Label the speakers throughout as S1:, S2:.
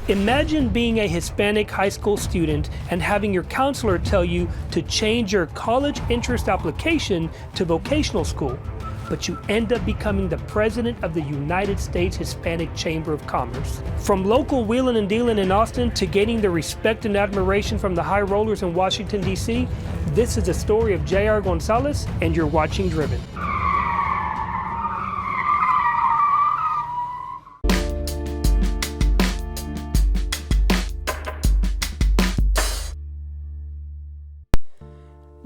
S1: Imagine being a Hispanic high school student and having your counselor tell you to change your college interest application to vocational school, but you end up becoming the president of the United States Hispanic Chamber of Commerce. From local wheeling and dealing in Austin to gaining the respect and admiration from the high rollers in Washington, D.C., this is the story of J.R. Gonzales, and you're watching Driven.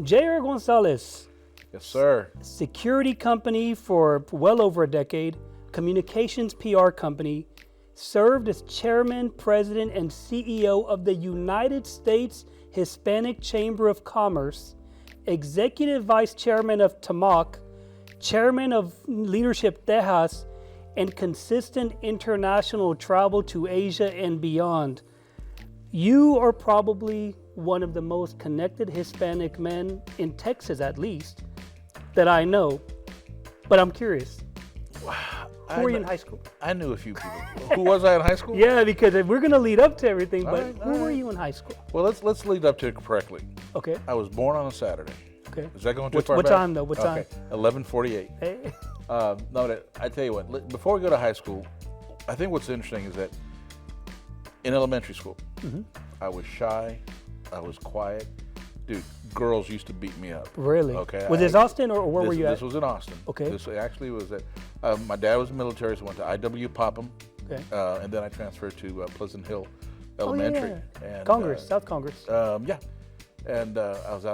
S1: J.R. Gonzales.
S2: Yes, sir.
S1: Security company for well over a decade, communications PR company, served as chairman, president, and CEO of the United States Hispanic Chamber of Commerce, executive vice chairman of TAMAC, chairman of Leadership Tejas, and consistent international travel to Asia and beyond. You are probably one of the most connected Hispanic men in Texas, at least, that I know. But I'm curious. Who were you in high school?
S2: I knew a few people. Who was I in high school?
S1: Yeah, because we're going to lead up to everything, but
S2: right,
S1: who were you in high school?
S2: Well, let's lead up to it correctly.
S1: Okay.
S2: I was born on a Saturday.
S1: Okay.
S2: Is that going too far
S1: What
S2: back?
S1: time, though? What time?
S2: 11:48.
S1: Hey.
S2: No, I tell you what, before we go to high school, I think what's interesting is that in elementary school, I was shy, I was quiet. Dude, girls used to beat me up.
S1: Really?
S2: Okay.
S1: Was this Austin, or where were you at?
S2: This was in Austin.
S1: Okay.
S2: This actually was at, my dad was in the military, so I went to I.W. Popham.
S1: Okay.
S2: And then I transferred to Pleasant Hill Elementary.
S1: And, Congress, South Congress.
S2: Yeah. And I was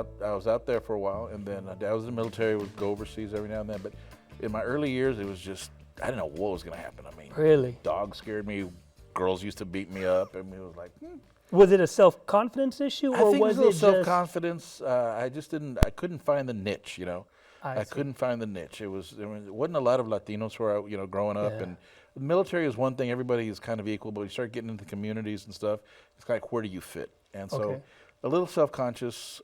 S2: out there for a while, and then Dad was in the military, would go overseas every now and then. But in my early years, it was just, I didn't know what was going to happen. I mean,
S1: Really?
S2: dogs scared me, girls used to beat me up, and it was like,
S1: Was it a self-confidence issue, or
S2: I think
S1: was
S2: it was
S1: just
S2: self-confidence. I couldn't find the niche, you know.
S1: I see.
S2: Couldn't find the niche. There wasn't a lot of Latinos where I, growing up, and the military is one thing. Everybody is kind of equal, but you start getting into communities and stuff. It's kind of like, where do you fit? And so, a little self-conscious,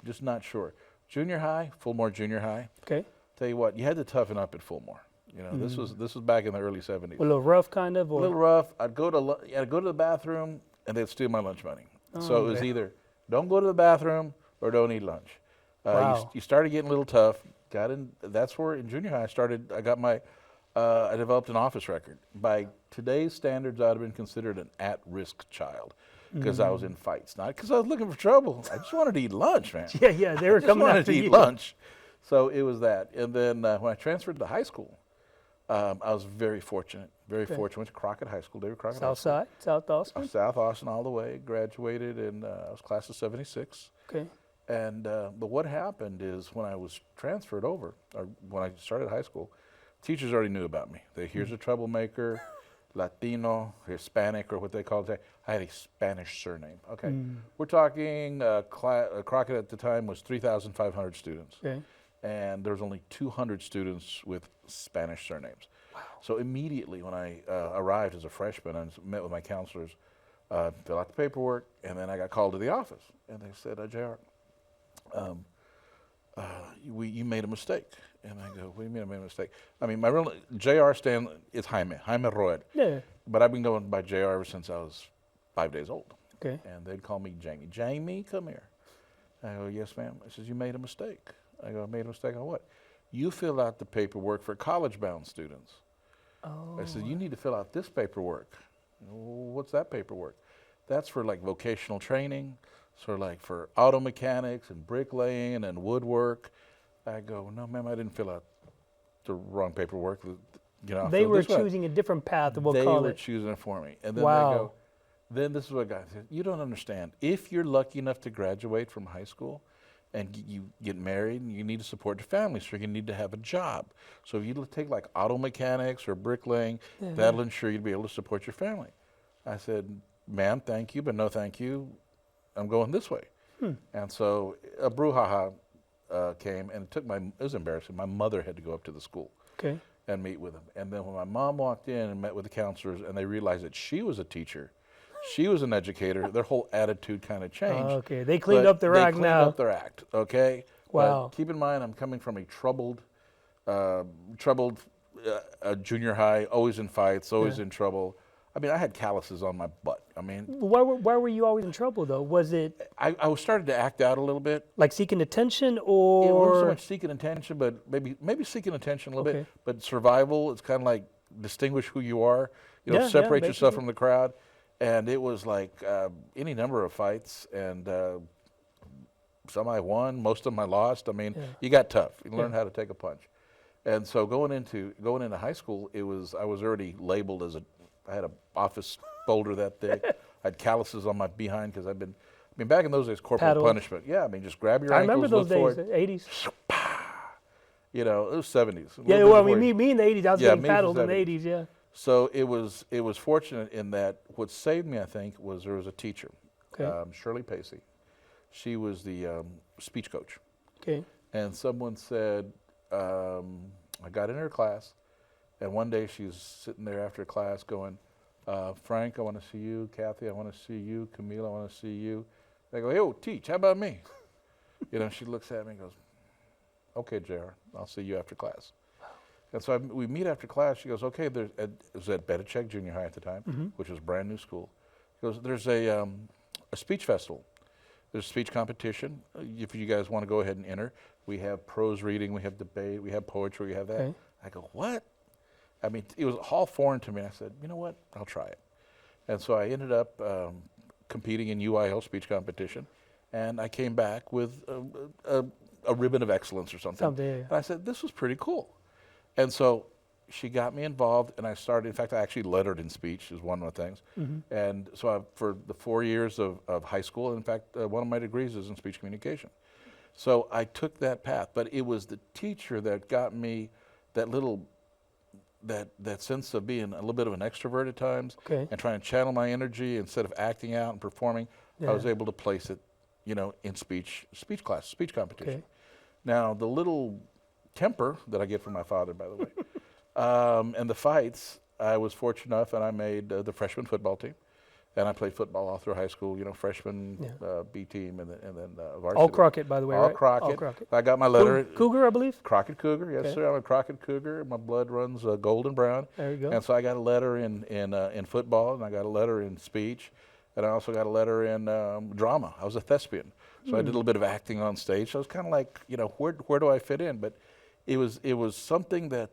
S2: just not sure. Junior high, Fulmore Junior High.
S1: Okay.
S2: Tell you what, you had to toughen up at Fulmore. You know, this was back in the early '70s.
S1: A little rough, kind of, or
S2: a little rough. I'd go to the bathroom, and they'd steal my lunch money. So it was either don't go to the bathroom or don't eat lunch.
S1: Wow.
S2: You started getting a little tough. That's where in junior high I developed an office record. By today's standards, I would have been considered an at-risk child because I was in fights, not because I was looking for trouble. I just wanted to eat lunch, man.
S1: Yeah, they were coming after you.
S2: I just wanted to eat lunch. So it was that. And then when I transferred to high school, I was very fortunate. Went to Crockett High School, David Crockett High School.
S1: South side, South Austin?
S2: South Austin all the way. Graduated in, I was class of '76.
S1: Okay.
S2: And, but what happened is when I was transferred over, or when I started high school, teachers already knew about me. Here's a troublemaker, Latino, Hispanic, or what they call it. I had a Spanish surname. Okay. We're talking, Crockett at the time was 3,500 students. Okay. And there was only 200 students with Spanish surnames. Wow. So immediately when I arrived as a freshman, I met with my counselors, filled out the paperwork, and then I got called to the office. And they said, JR, you made a mistake. And I go, what do you mean I made a mistake? I mean, my real, JR is Jaime Roed. Yeah. But I've been going by JR ever since I was 5 days old. Okay. And they'd call me Jamie. Jamie, come here. I go, yes, ma'am. I says, you made a mistake. I go, I made a mistake on what? You fill out the paperwork for college-bound students. Oh. I said, you need to fill out this paperwork. What's that paperwork? That's for like vocational training, sort of like for auto mechanics and bricklaying and woodwork. I go, no, ma'am, I didn't fill out the wrong paperwork.
S1: They were choosing a different path, we'll call it.
S2: They were choosing it for me. And then they go, then this is what guys said, you don't understand. If you're lucky enough to graduate from high school, and you get married, and you need to support your family, so you need to have a job. So if you take like auto mechanics or bricklaying, that'll ensure you'll be able to support your family. I said, ma'am, thank you, but no thank you. I'm going this way. And so a brouhaha came, and it was embarrassing. My mother had to go up to the school and meet with them. And then when my mom walked in and met with the counselors, and they realized that she was a teacher, she was an educator, their whole attitude kind of changed.
S1: Okay, they cleaned up their act now.
S2: They cleaned up their act, okay?
S1: Wow.
S2: But keep in mind, I'm coming from a troubled junior high, always in fights, always in trouble. I mean, I had calluses on my butt. I mean,
S1: Why were you always in trouble though? Was it
S2: I was starting to act out a little bit.
S1: like seeking attention,
S2: It wasn't so
S1: or
S2: much seeking attention, but maybe seeking attention a little
S1: Okay.
S2: bit. But survival, it's kind of like distinguish who you are. You know,
S1: Yeah,
S2: separate yourself
S1: basically.
S2: from the crowd. And it was like any number of fights, and some I won, most of them I lost. I mean,
S1: Yeah.
S2: you got tough. You learn
S1: Yeah.
S2: how to take a punch. And so going into high school, I was already labeled as I had an office folder that thick. I had calluses on my behind because back in those days, corporal
S1: Paddle.
S2: punishment. Yeah, I mean, just grab your
S1: I
S2: ankles,
S1: remember those
S2: look
S1: days,
S2: forward.
S1: 80s.
S2: You know, it was 70s. a
S1: Yeah,
S2: little bit
S1: well, I
S2: before
S1: mean,
S2: you-
S1: me in the 80s, I was
S2: Yeah,
S1: getting
S2: me in the
S1: paddled in the
S2: 70s.
S1: 80s, yeah.
S2: So it was fortunate in that what saved me, I think, was there was a teacher,
S1: Okay.
S2: Shirley Pacey. She was the speech coach.
S1: Okay.
S2: And someone said, I got in her class, and one day she's sitting there after class going, Frank, I want to see you. Kathy, I want to see you. Camille, I want to see you. I go, yo, teach, how about me? You know, she looks at me and goes, okay, JR, I'll see you after class. And so we meet after class. She goes, okay, it was at Bedichek Junior High at the time, which was a brand new school. She goes, there's a speech festival. There's a speech competition. If you guys want to go ahead and enter, we have prose reading, we have debate, we have poetry, we have that.
S1: Okay.
S2: I go, what? I mean, it was all foreign to me. I said, you know what? I'll try it. And so I ended up competing in UIL speech competition, and I came back with a ribbon of excellence or something.
S1: Yeah.
S2: And I said, this was pretty cool. And so she got me involved, and I started, in fact, I actually lettered in speech is one of the things. And so for the 4 years of high school, in fact, one of my degrees is in speech communication. So I took that path, but it was the teacher that got me that sense of being a little bit of an extrovert at times,
S1: Okay.
S2: and trying to channel my energy instead of acting out and performing.
S1: Yeah.
S2: I was able to place it, you know, in speech class, speech competition.
S1: Okay.
S2: Now, the little temper that I get from my father, by the way, and the fights, I was fortunate enough, and I made the freshman football team. And I played football all through high school, you know, freshman, B team, and then varsity.
S1: All Crockett, by the way,
S2: All
S1: right?
S2: Crockett.
S1: All Crockett.
S2: I got my letter.
S1: Cougar, I believe?
S2: Crockett Cougar, yes,
S1: Okay.
S2: sir. I'm a Crockett Cougar. My blood runs gold and brown.
S1: There you go.
S2: And so I got a letter in football, and I got a letter in speech, and I also got a letter in drama. I was a thespian, so I did a little bit of acting on stage. So I was kind of like, you know, where do I fit in? But it was something that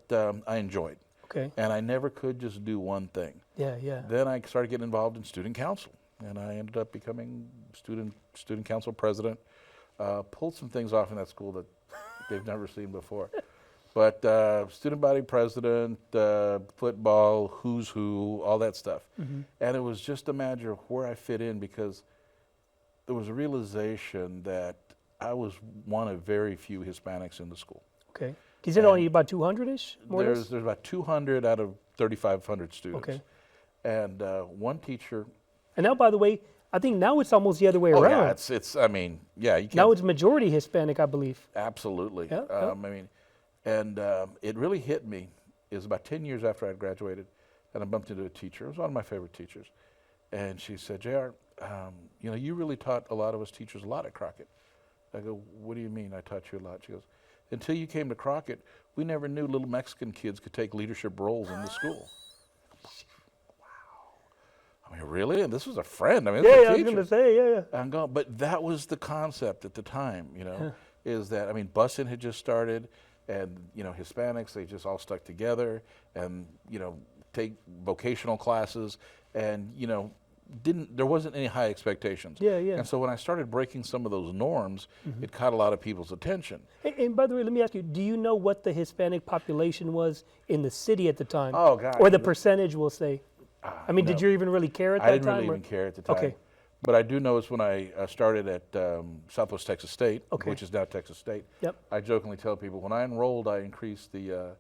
S2: I enjoyed,
S1: Okay.
S2: and I never could just do one thing.
S1: Yeah.
S2: Then I started getting involved in student council, and I ended up becoming student council president. Pulled some things off in that school that they've never seen before. But student body president, football, who's who, all that stuff. And it was just a matter of where I fit in, because there was a realization that I was one of very few Hispanics in the school.
S1: Okay. You said only about 200-ish, more or less?
S2: There's about 200 out of 3,500 students.
S1: Okay.
S2: And one teacher.
S1: And now, by the way, I think now it's almost the other way
S2: Oh
S1: around.
S2: yeah, it's. I mean, yeah, you can't.
S1: Now it's majority Hispanic, I believe.
S2: Absolutely.
S1: Yeah,
S2: I mean, and it really hit me. It was about 10 years after I graduated, and I bumped into a teacher. It was one of my favorite teachers, and she said, "JR, you know, you really taught a lot of us teachers a lot at Crockett." I go, "What do you mean I taught you a lot?" She goes, "Until you came to Crockett, we never knew little Mexican kids could take leadership roles in the school." I mean, really? And this was a friend. I mean, this was a
S1: I was
S2: teacher.
S1: going to say, yeah.
S2: I'm going, but that was the concept at the time, you know, is that, I mean, busing had just started, and, you know, Hispanics, they just all stuck together and, you know, take vocational classes, and, you know, there wasn't any high expectations.
S1: Yeah.
S2: And so when I started breaking some of those norms, it caught a lot of people's attention.
S1: And by the way, let me ask you, do you know what the Hispanic population was in the city at the time?
S2: Oh, God.
S1: Or the percentage, we'll say? I mean,
S2: no.
S1: did you even really care at that
S2: I
S1: time?
S2: didn't really
S1: or-
S2: even care at the time.
S1: Okay.
S2: But I do know it's when I started at Southwest Texas State,
S1: Okay.
S2: which is now Texas State.
S1: Yep.
S2: I jokingly tell people when I enrolled, I increased the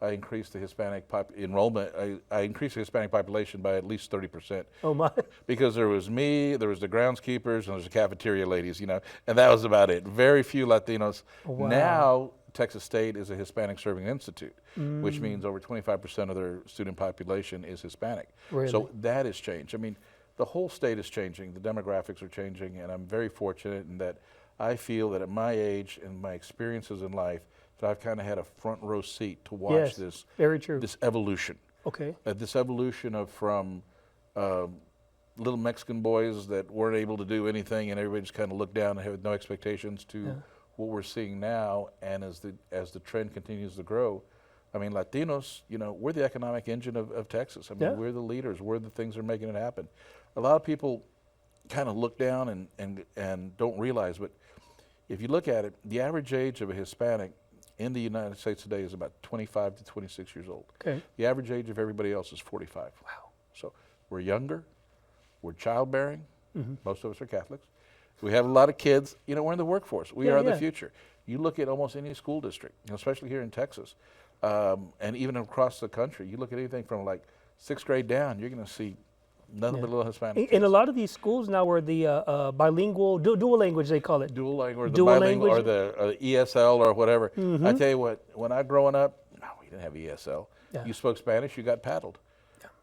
S2: Hispanic enrollment. I increased the Hispanic population by at least 30%.
S1: Oh, my.
S2: Because there was me, there was the groundskeepers, and there was the cafeteria ladies, you know, and that was about it. Very few Latinos.
S1: Wow.
S2: Now, Texas State is a Hispanic Serving Institute, which means over 25% of their student population is Hispanic.
S1: Really?
S2: So that has changed. I mean, the whole state is changing. The demographics are changing, and I'm very fortunate in that I feel that at my age and my experiences in life, that I've kind of had a front row seat to watch
S1: Yes,
S2: this
S1: very true.
S2: this evolution.
S1: Okay.
S2: This evolution of from little Mexican boys that weren't able to do anything, and everybody just kind of looked down and had no expectations to what we're seeing now. And as the trend continues to grow, I mean, Latinos, you know, we're the economic engine of Texas. I mean, we're the leaders. We're the things that are making it happen. A lot of people kind of look down and don't realize, but if you look at it, the average age of a Hispanic in the United States today is about 25 to 26 years old.
S1: Okay.
S2: The average age of everybody else is 45.
S1: Wow.
S2: So we're younger, we're childbearing, most of us are Catholics. We have a lot of kids, you know, we're in the workforce. We are the future. You look at almost any school district, you know, especially here in Texas, and even across the country, you look at anything from like 6th grade down, you're going to see nothing but little Hispanic kids.
S1: And a lot of these schools now are the bilingual, dual language they call it.
S2: Dual language, the
S1: Dual
S2: bilingual,
S1: language.
S2: or the ESL or whatever. I tell you what, when I growing up, no, we didn't have ESL. You spoke Spanish, you got paddled.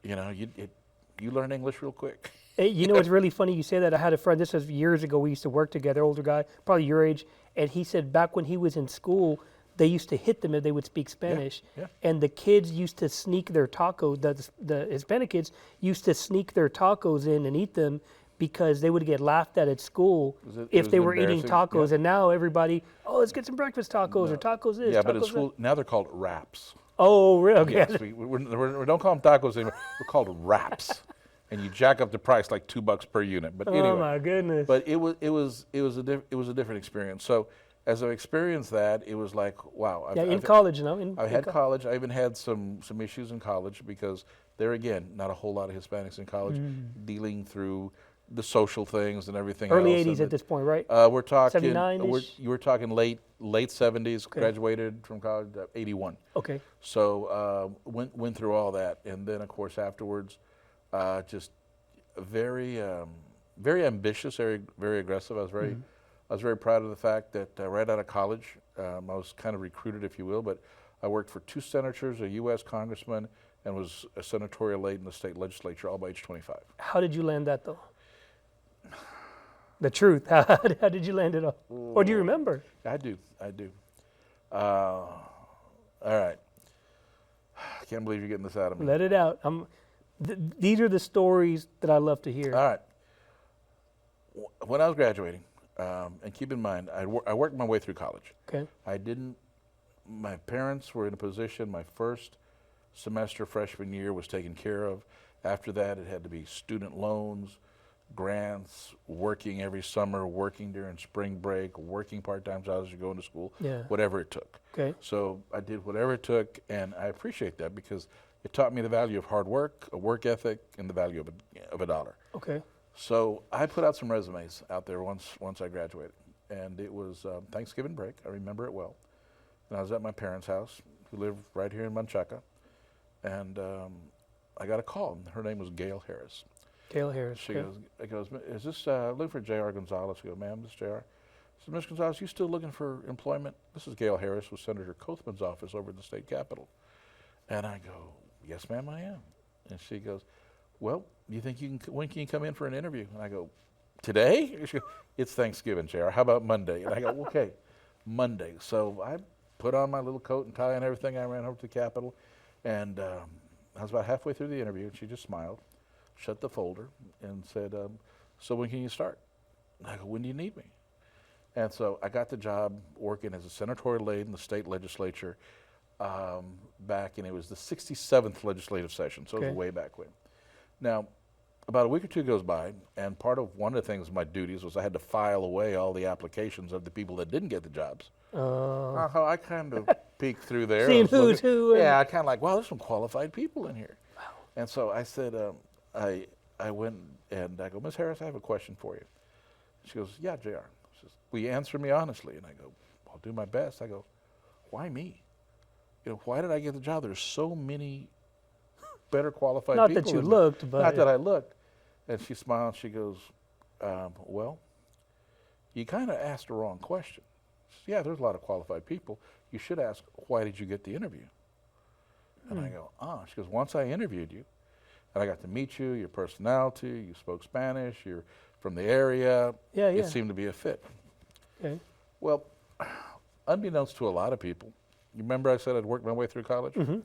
S2: You know, you learn English real quick.
S1: Hey, you know, it's really funny you say that. I had a friend, this was years ago, we used to work together, older guy, probably your age, and he said back when he was in school, they used to hit them if they would speak Spanish. And the kids used to sneak their tacos, the Hispanic kids used to sneak their tacos in and eat them because they would get laughed at school if they were eating tacos. And now everybody, oh, let's get some breakfast tacos or tacos this.
S2: Yeah, but in school, now they're called wraps.
S1: Oh, really? Okay.
S2: Yes, we don't call them tacos anymore. We're called wraps. And you jack up the price like $2 per unit. But anyway,
S1: oh my goodness!
S2: But it was a different experience. So as I experienced that, it was like, wow.
S1: In college, you know.
S2: I had college. I even had some issues in college because there again, not a whole lot of Hispanics in college dealing through the social things and everything.
S1: Early
S2: '80s
S1: at this point, right?
S2: We're talking
S1: 79-ish?
S2: You were talking late '70s. Graduated from college '81.
S1: Okay.
S2: So went through all that, and then of course afterwards. Just very ambitious, very aggressive. I was very proud of the fact that right out of college, I was kind of recruited, if you will, but I worked for 2 senators, a U.S. congressman, and was a senatorial aide in the state legislature, all by age 25.
S1: How did you land that, though? The truth. How did you land it all? Or do you remember?
S2: I do. All right. I can't believe you're getting this out of me.
S1: Let it out. These are the stories that I love to hear.
S2: All right. When I was graduating, and keep in mind, I worked my way through college.
S1: Okay.
S2: My parents were in a position, my first semester freshman year was taken care of. After that, it had to be student loans, grants, working every summer, working during spring break, working part-time jobs as you're going to school, whatever it took.
S1: Okay.
S2: So I did whatever it took, and I appreciate that because it taught me the value of hard work, a work ethic, and the value of a dollar. Okay. So I put out some resumes out there once I graduated, and it was Thanksgiving break. I remember it well. And I was at my parents' house, who lived right here in Manchaca, and I got a call. And her name was Gail Harris.
S1: Gail Harris.
S2: She goes, is this looking for J.R. Gonzales? I go, ma'am, this is J.R. I said, Ms. Gonzales, you still looking for employment? This is Gail Harris with Senator Kothman's office over at the state capitol. And I go, yes, ma'am, I am. And she goes, well, you think when can you come in for an interview? And I go, today? She goes, it's Thanksgiving, J.R. How about Monday? And I go, okay, Monday. So I put on my little coat and tie and everything. I ran over to the Capitol, and I was about halfway through the interview, and she just smiled, shut the folder, and said, so when can you start? And I go, when do you need me? And so I got the job working as a senatorial aide in the state legislature back, and it was the 67th legislative session, so it was way back when. Now, about a week or two goes by, and one of the things, my duties was I had to file away all the applications of the people that didn't get the jobs. I kind of peeked through there.
S1: Seeing who's who.
S2: Yeah, I kind of like, wow, there's some qualified people in here. Wow. And so I said, I went and I go, Ms. Harris, I have a question for you. She goes, yeah, JR. She says, will you answer me honestly? And I go, I'll do my best. I go, why me? You know, why did I get the job? There's so many better qualified people.
S1: Not that you looked, but.
S2: Not that I looked. And she smiled. She goes, well, you kind of asked the wrong question. She says, yeah, there's a lot of qualified people. You should ask, why did you get the interview? And I go, She goes, once I interviewed you, and I got to meet you, your personality, you spoke Spanish, you're from the area. It seemed to be a fit. Okay. Well, unbeknownst to a lot of people, you remember I said I'd worked my way through college? Mm-hmm.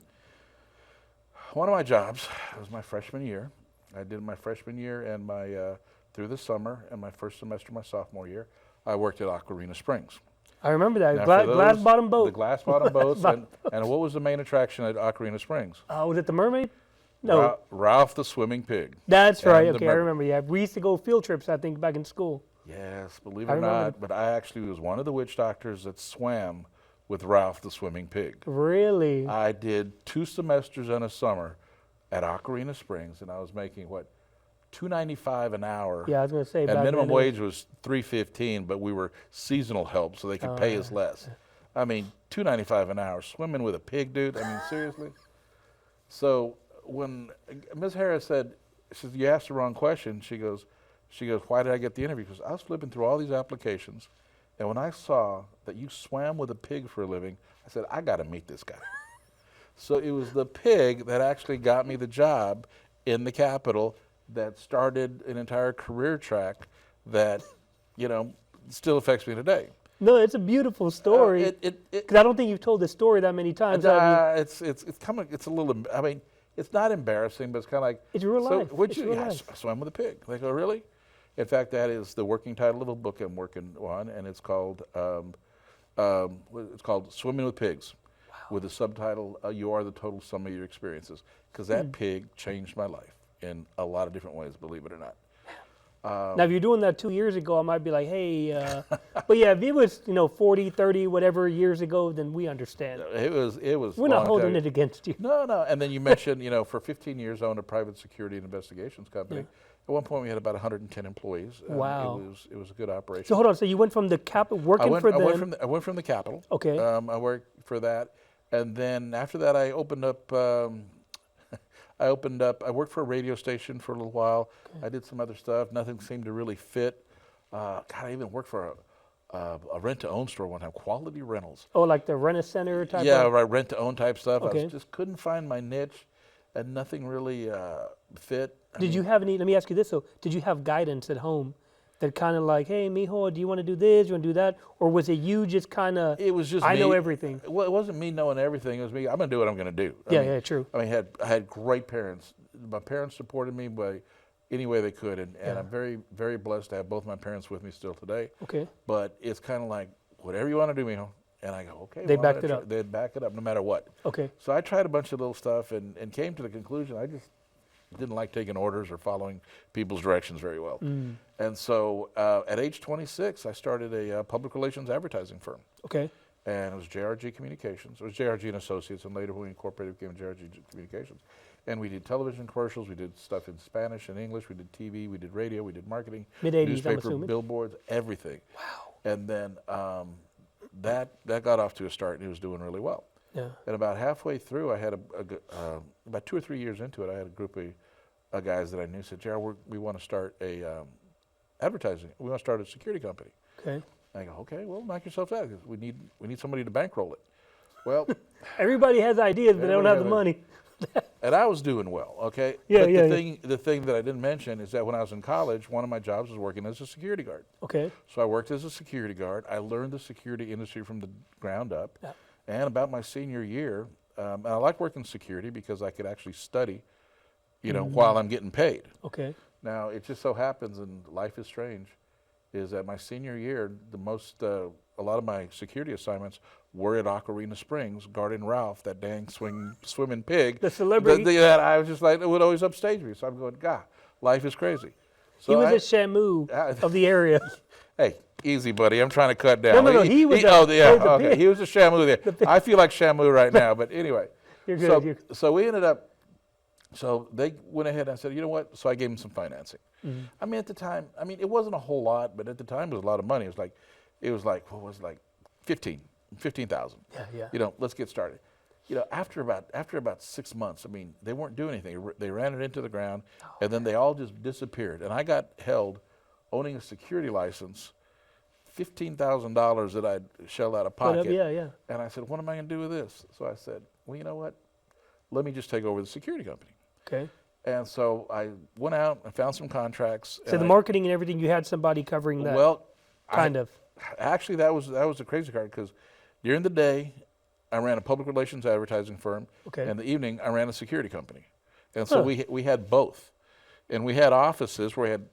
S2: One of my jobs, it was my freshman year, I did my freshman year and my through the summer and my first semester my sophomore year. I worked at Ocarina Springs.
S1: I remember that.
S2: Now,
S1: Glass bottom boat.
S2: The glass bottom boats. And what was the main attraction at Ocarina Springs?
S1: Was it the mermaid? No.
S2: Ralph the swimming pig.
S1: That's right. Okay, I remember. Yeah, we used to go field trips, I think, back in school.
S2: Yes, believe it or not, but I actually was one of the witch doctors that swam with Ralph the swimming pig.
S1: Really?
S2: I did 2 semesters in a summer at Ocarina Springs, and I was making, what, $2.95 an hour.
S1: Yeah, I was going to say.
S2: And minimum wage was $3.15, but we were seasonal help, so they could pay us less. I mean, $2.95 an hour, swimming with a pig, dude. I mean, seriously. So when Ms. Harris said, you asked the wrong question, she goes, why did I get the interview? Because I was flipping through all these applications, and when I saw that you swam with a pig for a living, I said, I got to meet this guy. So it was the pig that actually got me the job in the Capitol that started an entire career track that, still affects me today.
S1: No, it's a beautiful story. Because I don't think you've told this story that many times.
S2: It's a little, I mean, it's not embarrassing, but it's kind of like.
S1: It's real life.
S2: I swam with a pig. They go, really? In fact, that is the working title of a book I'm working on, and it's called Swimming with Pigs, with the subtitle, You Are the Total Sum of Your Experiences, because that pig changed my life in a lot of different ways, believe it or not.
S1: Now, if you're doing that 2 years ago, I might be like, hey, but yeah, if it was, 40, 30, whatever years ago, then we understand.
S2: It was.
S1: We're not holding it against you.
S2: No. And then you mentioned, for 15 years, I owned a private security and investigations company. Yeah. At one point, we had about 110 employees.
S1: Wow.
S2: It was a good operation.
S1: So hold on. So you went from the Capitol, working for them.
S2: I went from the Capitol.
S1: Okay.
S2: I worked for that. And then after that, I opened up, I worked for a radio station for a little while. Okay. I did some other stuff. Nothing seemed to really fit. I even worked for a rent-to-own store one time, Quality Rentals.
S1: Oh, like the Rent-A-Center type?
S2: Yeah, right, rent-to-own type stuff.
S1: Okay.
S2: I just couldn't find my niche, and nothing really fit.
S1: Did you have any, let me ask you this, so did you have guidance at home that kind of like, hey, mijo, do you want to do this, do you want to do that? Or was it you just kind of, I know everything?
S2: Well, it wasn't me knowing everything. It was me, I'm going to do what I'm going to do.
S1: Yeah, true.
S2: I mean, I had great parents. My parents supported me by any way they could, and I'm very, very blessed to have both my parents with me still today.
S1: Okay.
S2: But it's kind of like, whatever you want to do, mijo. And I go, okay.
S1: They backed it up.
S2: They'd back it up no matter what.
S1: Okay.
S2: So I tried a bunch of little stuff and came to the conclusion I just didn't like taking orders or following people's directions very well. And so at age 26, I started a public relations advertising firm.
S1: Okay.
S2: And it was JRG Communications. It was JRG and Associates, and later when we incorporated, it became JRG Communications. And we did television commercials, we did stuff in Spanish and English, we did TV, we did radio, we did marketing,
S1: mid-80s,
S2: newspaper,
S1: I'm assuming.
S2: Billboards, everything.
S1: Wow.
S2: And then that got off to a start, and it was doing really well.
S1: Yeah.
S2: And about halfway through, I had about 2 or 3 years into it, I had a group of guys that I knew said, Jared, we want to start advertising. We want to start a security company.
S1: Okay.
S2: And I go, okay, well, knock yourself out. We need somebody to bankroll it. Well,
S1: everybody has ideas, but they don't have the money.
S2: And I was doing well, okay?
S1: Yeah,
S2: but the thing that I didn't mention is that when I was in college, one of my jobs was working as a security guard.
S1: Okay.
S2: So I worked as a security guard. I learned the security industry from the ground up.
S1: Yeah.
S2: And about my senior year, and I like working security because I could actually study, while I'm getting paid.
S1: Okay.
S2: Now, it just so happens, and life is strange, is that my senior year, a lot of my security assignments were at Ocarina Springs, guarding Ralph, that dang swimming pig.
S1: The celebrity.
S2: That I was just like, it would always upstage me. So I'm going, God, life is crazy. So
S1: he was a Shamu of the area.
S2: Hey, easy, buddy. I'm trying to cut down.
S1: No, he was
S2: he was a Shamu there. I feel like Shamu right now, but anyway.
S1: You're good.
S2: So we ended up, so they went ahead and I said, you know what? So I gave them some financing. Mm-hmm. I mean, at the time, it wasn't a whole lot, but at the time it was a lot of money. It was like, what was it, like 15,000.
S1: Yeah.
S2: Let's get started. After about 6 months, they weren't doing anything. They ran it into the ground, and then they all just disappeared. And I got held owning a security license, $15,000 that I'd shelled out of pocket.
S1: Yeah.
S2: And I said, what am I going to do with this? So I said, well, you know what? Let me just take over the security company.
S1: Okay.
S2: And so I went out and found some contracts.
S1: So the marketing and everything, you had somebody covering that?
S2: Well,
S1: kind of.
S2: Actually, that was the crazy part, because during the day, I ran a public relations advertising firm.
S1: Okay.
S2: And in the evening, I ran a security company. And so we had both. And we had offices where we had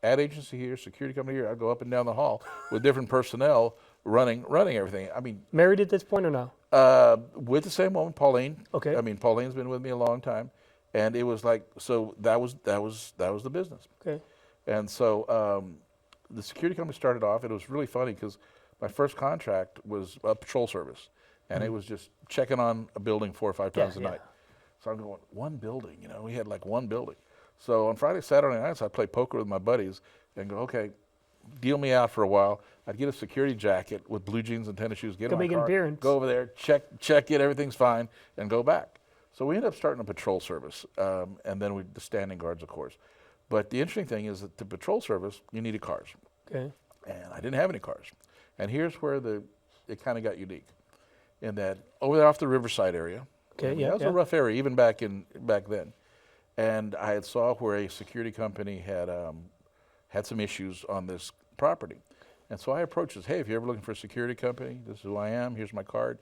S2: ad agency here, security company here. I'd go up and down the hall with different personnel running everything. I mean,
S1: married at this point or no?
S2: with the same woman, Pauline.
S1: Okay.
S2: I mean, Pauline's been with me a long time, and it was like, so that was the business.
S1: Okay.
S2: And so the security company started off. It was really funny because my first contract was a patrol service, and it was just checking on a building 4 or 5 times a night. So I'm going, one building, you know, we had like one building. So on Friday, Saturday nights, I'd play poker with my buddies and go, okay, deal me out for a while. I'd get a security jacket with blue jeans and tennis shoes, get in my car, go over there, check it, everything's fine, and go back. So we ended up starting a patrol service, and then the standing guards, of course. But the interesting thing is that the patrol service, you needed cars.
S1: Okay.
S2: And I didn't have any cars. And here's where it kind of got unique, in that over there off the Riverside area, that was a rough area even back then. And I had saw where a security company had some issues on this property. And so I approached this, hey, if you're ever looking for a security company, this is who I am, here's my card.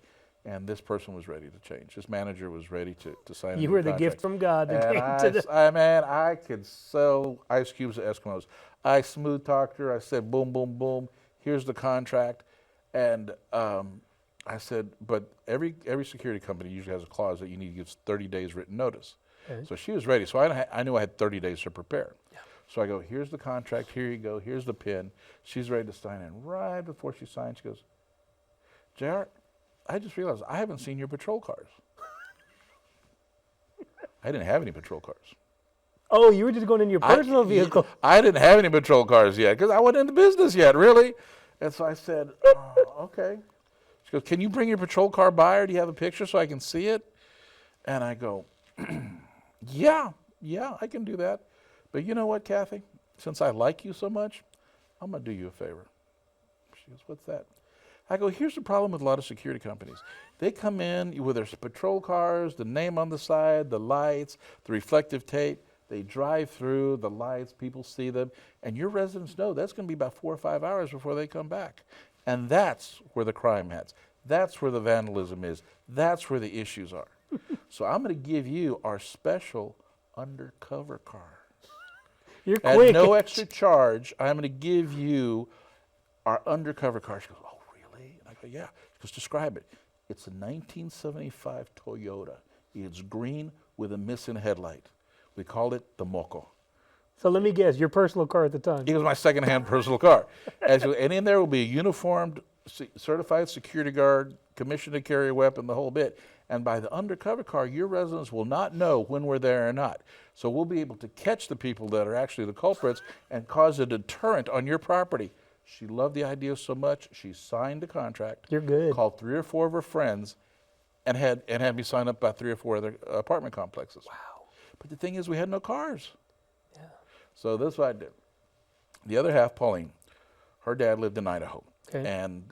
S2: And this person was ready to change. This manager was ready to sign.
S1: You were the gift from God that came to the...
S2: I could sell ice cubes to Eskimos. I smooth talked her. I said, boom, boom, boom. Here's the contract. And I said, but every security company usually has a clause that you need to give 30 days written notice. Okay. So she was ready. So I knew I had 30 days to prepare. Yeah. So I go, here's the contract. Here you go. Here's the pin. She's ready to sign in. Right before she signs, she goes, JR, I just realized I haven't seen your patrol cars. I didn't have any patrol cars.
S1: Oh, you were just going in your personal vehicle.
S2: I didn't have any patrol cars yet because I wasn't in the business yet, really. And so I said, okay. She goes, can you bring your patrol car by, or do you have a picture so I can see it? And I go, yeah, I can do that. But you know what, Kathy? Since I like you so much, I'm going to do you a favor. She goes, what's that? I go, here's the problem with a lot of security companies. They come in with their patrol cars, the name on the side, the lights, the reflective tape. They drive through, the lights, people see them, and your residents know that's going to be about 4 or 5 hours before they come back. And that's where the crime is. That's where the vandalism is. That's where the issues are. So I'm going to give you our special undercover car.
S1: You're quick.
S2: At no extra charge, I'm going to give you our undercover car. She goes, oh, really? And I go, yeah. She goes, describe it. It's a 1975 Toyota. It's green with a missing headlight. We called it the Moco.
S1: So let me guess, your personal car at the time.
S2: It was my second-hand personal car. And in there will be a uniformed, certified security guard, commissioned to carry a weapon, the whole bit. And by the undercover car, your residents will not know when we're there or not. So we'll be able to catch the people that are actually the culprits and cause a deterrent on your property. She loved the idea so much, she signed the contract.
S1: You're good.
S2: Called 3 or 4 of her friends and had me sign up about 3 or 4 other apartment complexes.
S1: Wow.
S2: But the thing is, we had no cars.
S1: Yeah.
S2: So this is what I did. The other half, Pauline, her dad lived in Idaho.
S1: Okay.
S2: And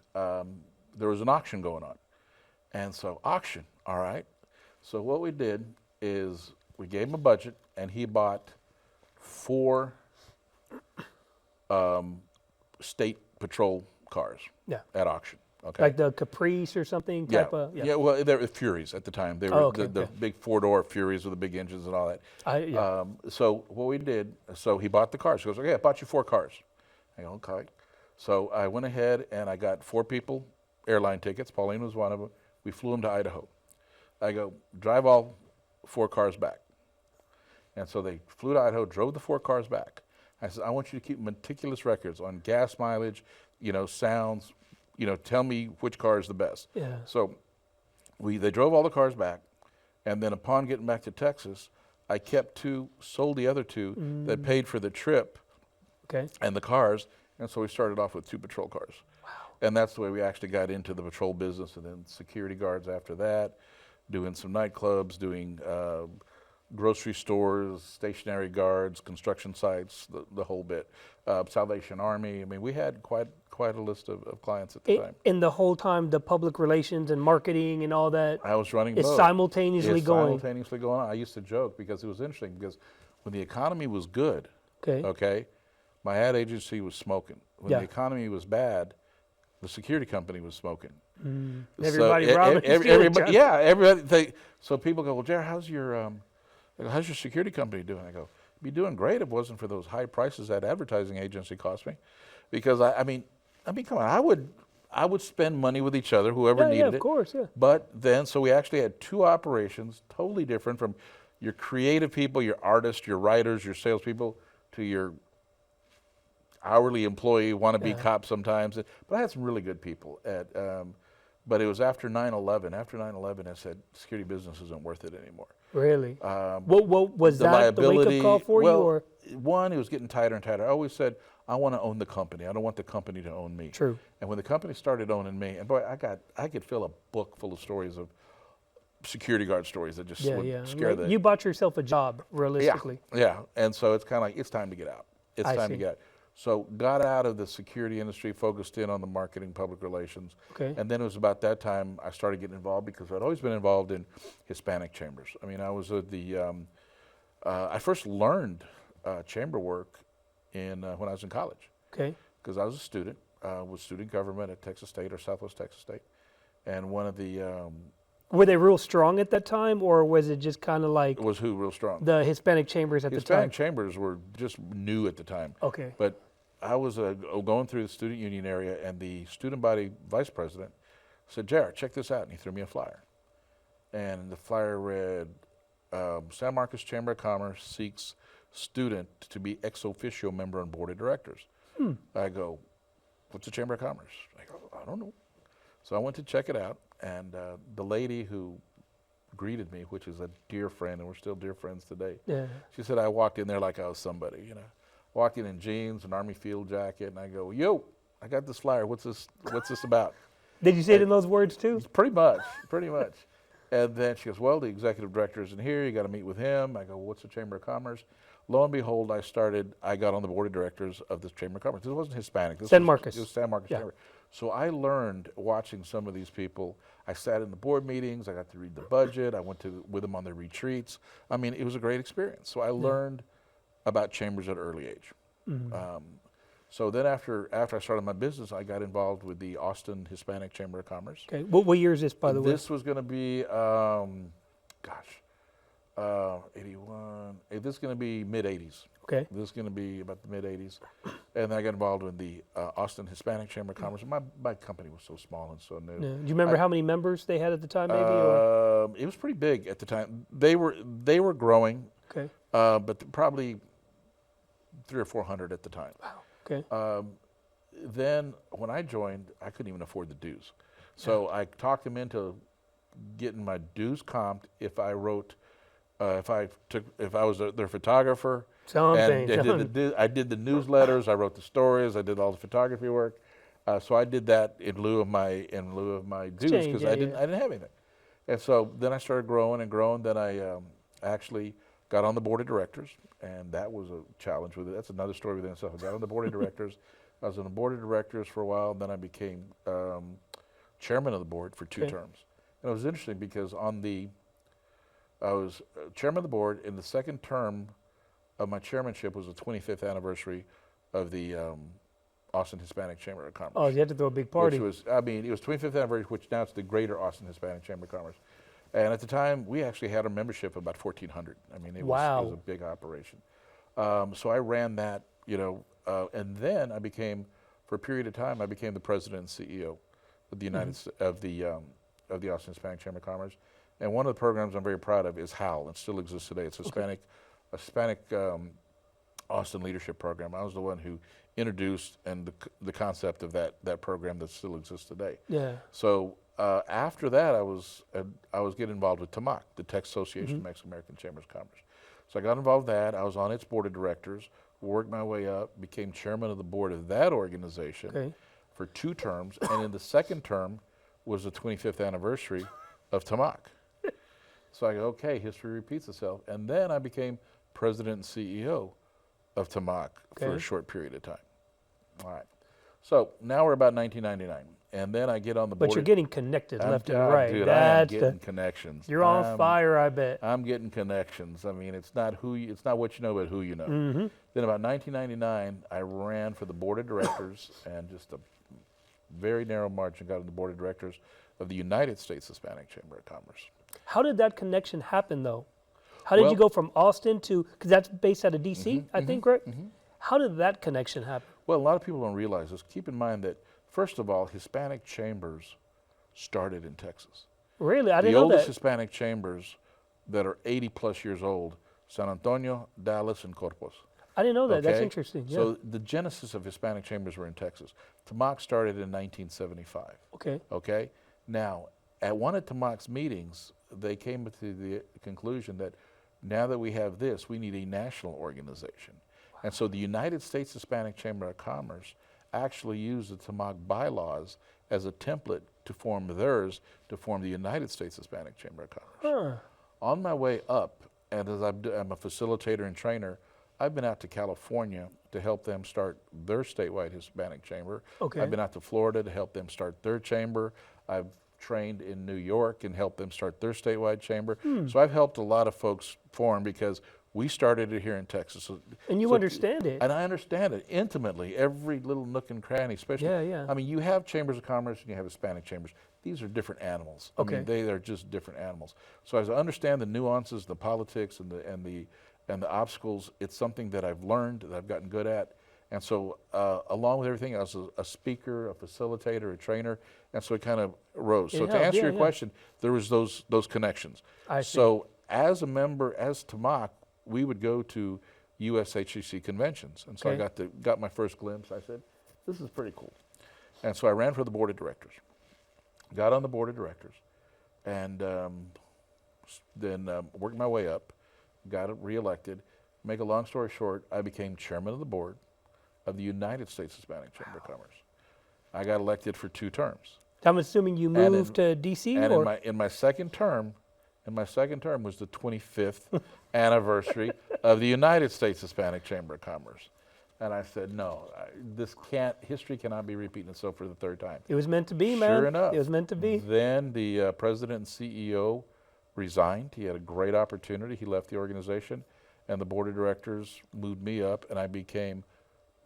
S2: there was an auction going on. And so auction, all right. So what we did is we gave him a budget, and he bought 4 state patrol cars at auction. Okay.
S1: Like the Caprice or something type of?
S2: Yeah, well, they were Furies at the time. They were the big 4-door Furies with the big engines and all that. So what we did, so he bought the cars. He goes, okay, I bought you 4 cars. I go, okay. So I went ahead and I got 4 people airline tickets. Pauline was one of them. We flew them to Idaho. I go, drive all 4 cars back. And so they flew to Idaho, drove the 4 cars back. I said, I want you to keep meticulous records on gas mileage, sounds, tell me which car is the best. Yeah. So they drove all the cars back, and then upon getting back to Texas, I kept 2, sold the other 2 that paid for the trip and the cars, and so we started off with 2 patrol cars. Wow. And that's the way we actually got into the patrol business, and then security guards after that, doing some nightclubs, doing grocery stores, stationary guards, construction sites, the whole bit. Salvation Army. I mean, we had quite a list of clients at the time.
S1: And the whole time, the public relations and marketing and all that.
S2: I was running both.
S1: It's simultaneously going.
S2: Simultaneously going on. I used to joke because it was interesting because when the economy was good, my ad agency was smoking. When the economy was bad, the security company was smoking.
S1: Everybody
S2: everybody. So people go, well, Jared, how's your security company doing? I go, be doing great if it wasn't for those high prices that advertising agency cost me. Because I mean, come on, I would spend money with each other, whoever needed it.
S1: Yeah, of course, yeah.
S2: But then, so we actually had two operations, totally different from your creative people, your artists, your writers, your salespeople, to your hourly employee, wannabe cop sometimes. But I had some really good people at, but it was after 9/11. After 9/11, I said, security business isn't worth it anymore.
S1: Really? What was that the wake-up call for you? Or?
S2: One, it was getting tighter and tighter. I always said, I want to own the company. I don't want the company to own me.
S1: True.
S2: And when the company started owning me, and boy, I could fill a book full of stories of security guard stories that just would scare the...
S1: You bought yourself a job, realistically.
S2: Yeah, and so it's kind of like, it's time to get out. It's time to get out. So got out of the security industry, focused in on the marketing, public relations.
S1: Okay.
S2: And then it was about that time I started getting involved because I'd always been involved in Hispanic chambers. I mean, I was at the, I first learned chamber work when I was in college.
S1: Okay.
S2: Because I was a student, with student government at Texas State or Southwest Texas State. And one of the...
S1: were they real strong at that time, or was it just kind of like...
S2: Was who real strong?
S1: The Hispanic chambers at the time?
S2: Hispanic chambers were just new at the time.
S1: Okay.
S2: But I was going through the student union area, and the student body vice president said, Jared, check this out. And he threw me a flyer. And the flyer read, San Marcos Chamber of Commerce seeks student to be ex officio member on board of directors. I go, what's the Chamber of Commerce? I go, I don't know. So I went to check it out, and the lady who greeted me, which is a dear friend, and we're still dear friends today.
S1: Yeah.
S2: She said I walked in there like I was somebody, you know. Walked in jeans, an Army field jacket, and I go, yo, I got this flyer. What's this about?
S1: Did you say it in those words too?
S2: Pretty much. And then she goes, well, the executive director isn't here. You got to meet with him. I go, well, what's the Chamber of Commerce? Lo and behold, I got on the board of directors of this Chamber of Commerce. This wasn't Hispanic.
S1: San Marcos.
S2: It was San Marcos Chamber. So I learned watching some of these people. I sat in the board meetings. I got to read the budget. I went with them on their retreats. I mean, it was a great experience. So I learned about chambers at an early age. So then after I started my business, I got involved with the Austin Hispanic Chamber of Commerce.
S1: Okay. What year is this, by the way?
S2: This was going to be, 81. This is going to be mid-'80s.
S1: Okay.
S2: This is going to be about the mid-'80s. And then I got involved with the Austin Hispanic Chamber of Commerce. My company was so small and so new.
S1: Yeah. Do you remember how many members they had at the time, maybe? Or?
S2: It was pretty big at the time. They were growing.
S1: Okay.
S2: But probably 300 or 400 at the time.
S1: Wow. Okay.
S2: Then when I joined, I couldn't even afford the dues. So I talked them into getting my dues comped if I wrote, if I was their photographer.
S1: Something.
S2: I did the newsletters. I wrote the stories. I did all the photography work. So I did that in lieu of my dues because I didn't have anything. And so then I started growing and growing. Then I actually got on the board of directors, and that was a challenge with it. That's another story within itself. I got on the board of directors. I was on the board of directors for a while, and then I became chairman of the board for 2 terms. And it was interesting because I was chairman of the board. In the second term of my chairmanship was the 25th anniversary of the Austin Hispanic Chamber of Commerce.
S1: Oh, you had to throw a big party.
S2: Which was, it was 25th anniversary, which now it's the Greater Austin Hispanic Chamber of Commerce. And at the time, we actually had a membership of about 1,400. I mean, it was a big operation. So I ran that, and then I became, for a period of time, I became the president and CEO of the of the Austin Hispanic Chamber of Commerce. And one of the programs I'm very proud of is HAL. It still exists today. It's Hispanic Austin Leadership Program. I was the one who introduced and the concept of that program that still exists today.
S1: Yeah.
S2: So after that, I was getting involved with TAMAC, the Texas Association of Mexican American Chambers of Commerce. So I got involved with that. I was on its board of directors, worked my way up, became chairman of the board of that organization for 2 terms, and in the second term was the 25th anniversary of TAMAC. So I go, okay, history repeats itself. And then I became president and CEO of TAMAC for a short period of time. All right. So now we're about 1999. And then I get on the board.
S1: But you're getting connected left and right.
S2: Dude, I'm getting connections.
S1: You're on fire, I bet.
S2: I'm getting connections. I mean, it's not what you know, but who you know. Then about 1999, I ran for the board of directors, and just a very narrow margin got on the board of directors of the United States Hispanic Chamber of Commerce.
S1: How did that connection happen, though? How did you go from Austin to, because that's based out of D.C., I think, right? How did that connection happen?
S2: Well, a lot of people don't realize this. Keep in mind that, first of all, Hispanic chambers started in Texas.
S1: Really? I didn't
S2: The
S1: know
S2: oldest
S1: that.
S2: Hispanic chambers that are 80 plus years old, San Antonio, Dallas, and Corpus.
S1: I didn't know that. That's
S2: Okay?
S1: interesting. Yeah.
S2: So the genesis of Hispanic chambers were in Texas. TMAC started in 1975.
S1: Okay.
S2: Okay? Now, at one of TMAC's meetings, they came to the conclusion that now that we have this, we need a national organization. Wow. And so the United States Hispanic Chamber of Commerce actually used the TMAC bylaws as a template to form theirs, to form the United States Hispanic Chamber of Commerce. On my way up, and as I'm a facilitator and trainer, I've been out to California to help them start their statewide Hispanic chamber.
S1: Okay.
S2: I've been out to Florida to help them start their chamber. I've trained in New York and helped them start their statewide chamber. So I've helped a lot of folks form because we started it here in Texas. So,
S1: and you understand it.
S2: And I understand it intimately, every little nook and cranny, especially.
S1: Yeah, yeah.
S2: I mean, you have chambers of commerce and you have Hispanic chambers. These are different animals.
S1: Okay.
S2: I mean, they are just different animals. So as I understand the nuances, the politics, and the obstacles, it's something that I've learned, that I've gotten good at. And so along with everything, I was a speaker, a facilitator, a trainer, and so it kind of rose. So to answer your question, there was those connections.
S1: I see.
S2: So as a member, as TMAC, we would go to USHCC conventions. And so I got my first glimpse. I said, this is pretty cool. And so I ran for the board of directors. Got on the board of directors, and then worked my way up, got reelected. Make a long story short, I became chairman of the board of the United States Hispanic Chamber of Commerce. I got elected for 2 terms.
S1: I'm assuming you moved to D.C.
S2: And
S1: or?
S2: in my second term was the 25th anniversary of the United States Hispanic Chamber of Commerce. And I said, no, history cannot be repeating itself for the 3rd time.
S1: It was meant to be, man.
S2: Sure enough.
S1: It was meant to be.
S2: Then the president and CEO resigned. He had a great opportunity. He left the organization, and the board of directors moved me up, and I became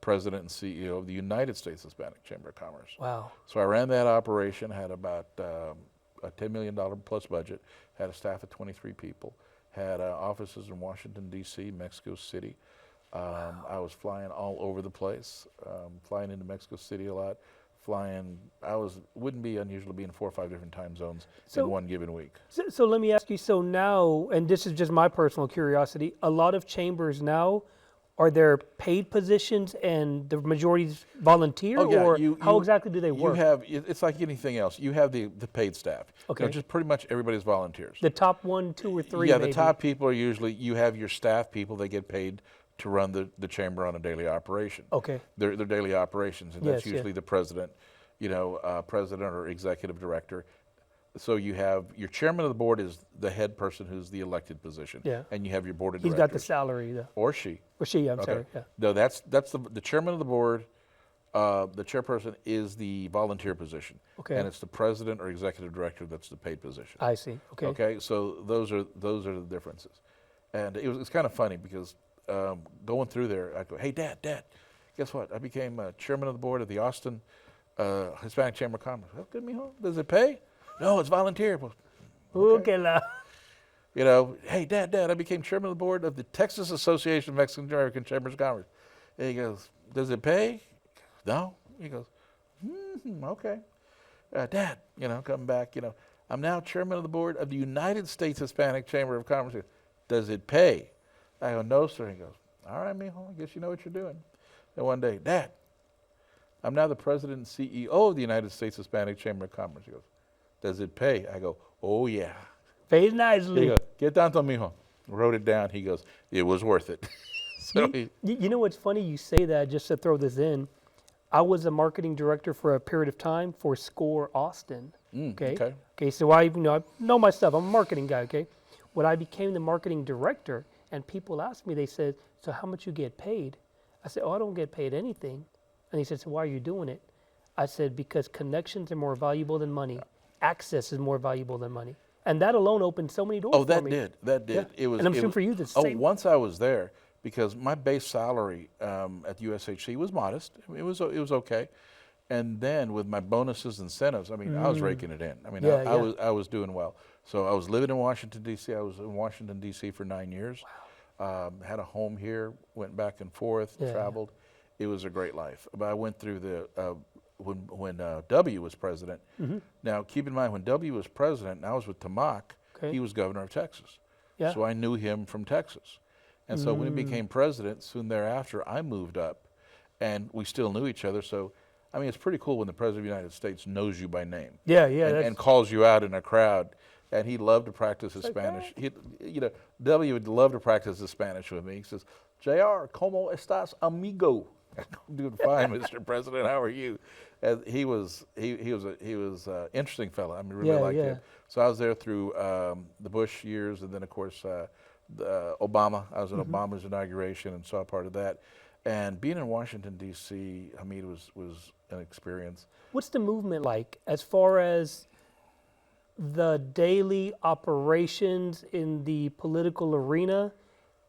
S2: president and CEO of the United States Hispanic Chamber of Commerce.
S1: Wow.
S2: So I ran that operation, had about a $10 million plus budget, had a staff of 23 people, had offices in Washington, D.C., Mexico City. I was flying all over the place, flying into Mexico City a lot, wouldn't be unusual to be in 4 or 5 different time zones in one given week.
S1: So let me ask you, so now, and this is just my personal curiosity, a lot of chambers now, are there paid positions and the majority is volunteer, or how exactly do they work?
S2: It's like anything else. You have the paid staff.
S1: Okay.
S2: Just pretty much everybody's volunteers.
S1: The top 1, 2, or 3
S2: Yeah,
S1: maybe.
S2: the top people are usually, you have your staff people, they get paid to run the chamber on a daily operation.
S1: Okay.
S2: Their daily operations, and that's usually the president, president or executive director. So you have your chairman of the board is the head person who's the elected position.
S1: Yeah.
S2: And you have your board of
S1: He's
S2: directors.
S1: got the salary, though.
S2: Or she.
S1: Or she, I'm sorry. Yeah.
S2: No, that's the chairman of the board. The chairperson is the volunteer position.
S1: Okay.
S2: And it's the president or executive director that's the paid position.
S1: I see. Okay.
S2: Okay. So those are the differences. And it's kind of funny because going through there, I go, hey, Dad, guess what? I became chairman of the board of the Austin Hispanic Chamber of Commerce. Well, good, mijo. Does it pay? No, it's volunteer. Okay. Hey, Dad, I became chairman of the board of the Texas Association of Mexican American Chambers of Commerce. And he goes, does it pay? No. He goes, okay. Dad, coming back, I'm now chairman of the board of the United States Hispanic Chamber of Commerce. Does it pay? I go, no, sir. He goes, all right, mijo, I guess you know what you're doing. And one day, Dad, I'm now the president and CEO of the United States Hispanic Chamber of Commerce. He goes, does it pay? I go, oh, yeah.
S1: Pays nicely.
S2: He goes, get down to mijo. Wrote it down. He goes, it was worth it.
S1: You know what's funny? You say that, just to throw this in. I was a marketing director for a period of time for Score Austin. Okay. So I know my stuff. I'm a marketing guy. Okay. When I became the marketing director, and people asked me, they said, so how much you get paid? I said, I don't get paid anything. And he said, so why are you doing it? I said, because connections are more valuable than money. Yeah. Access is more valuable than money. And that alone opened so many doors for me.
S2: That did.
S1: Yeah. And I'm sure for you the same.
S2: Once I was there, because my base salary at USHC was modest. It was okay. And then with my bonuses, incentives, I mean, I was raking it in. I mean,
S1: Yeah,
S2: I was doing well. So I was living in Washington, D.C. I was in Washington, D.C. for 9 years. Had a home here, went back and forth, traveled. It was a great life. But I went through the, when W was president. Now, keep in mind, when W was president, and I was with Tamak, he was governor of Texas. So I knew him from Texas. And so when he became president, soon thereafter, I moved up. And we still knew each other. So, I mean, it's pretty cool when the President of the United States knows you by name. And calls you out in a crowd. And he loved to practice his Spanish. You know, W would love to practice his Spanish with me. He says, JR, ¿cómo estás, amigo? I'm doing fine, Mr. President. How are you? And he was an interesting fellow. I mean, really liked him. So I was there through the Bush years, and then of course Obama. I was at Obama's inauguration and saw part of that. And being in Washington, D.C., Hamid, was an experience.
S1: What's the movement like as far as the daily operations in the political arena?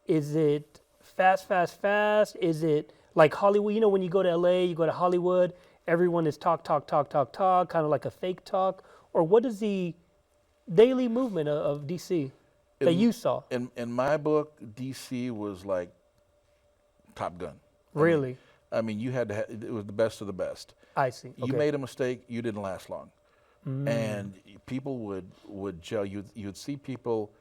S1: Is it fast? Is it like Hollywood? You know, when you go to LA, you go to Hollywood, everyone is talk, kind of like a fake talk? Or what is the daily movement of DC that you saw?
S2: In my book, DC was like Top Gun.
S1: Really?
S2: I mean, you had to it was the best of the best.
S1: I see.
S2: You made a mistake, you didn't last long. And people would gel. You'd see people,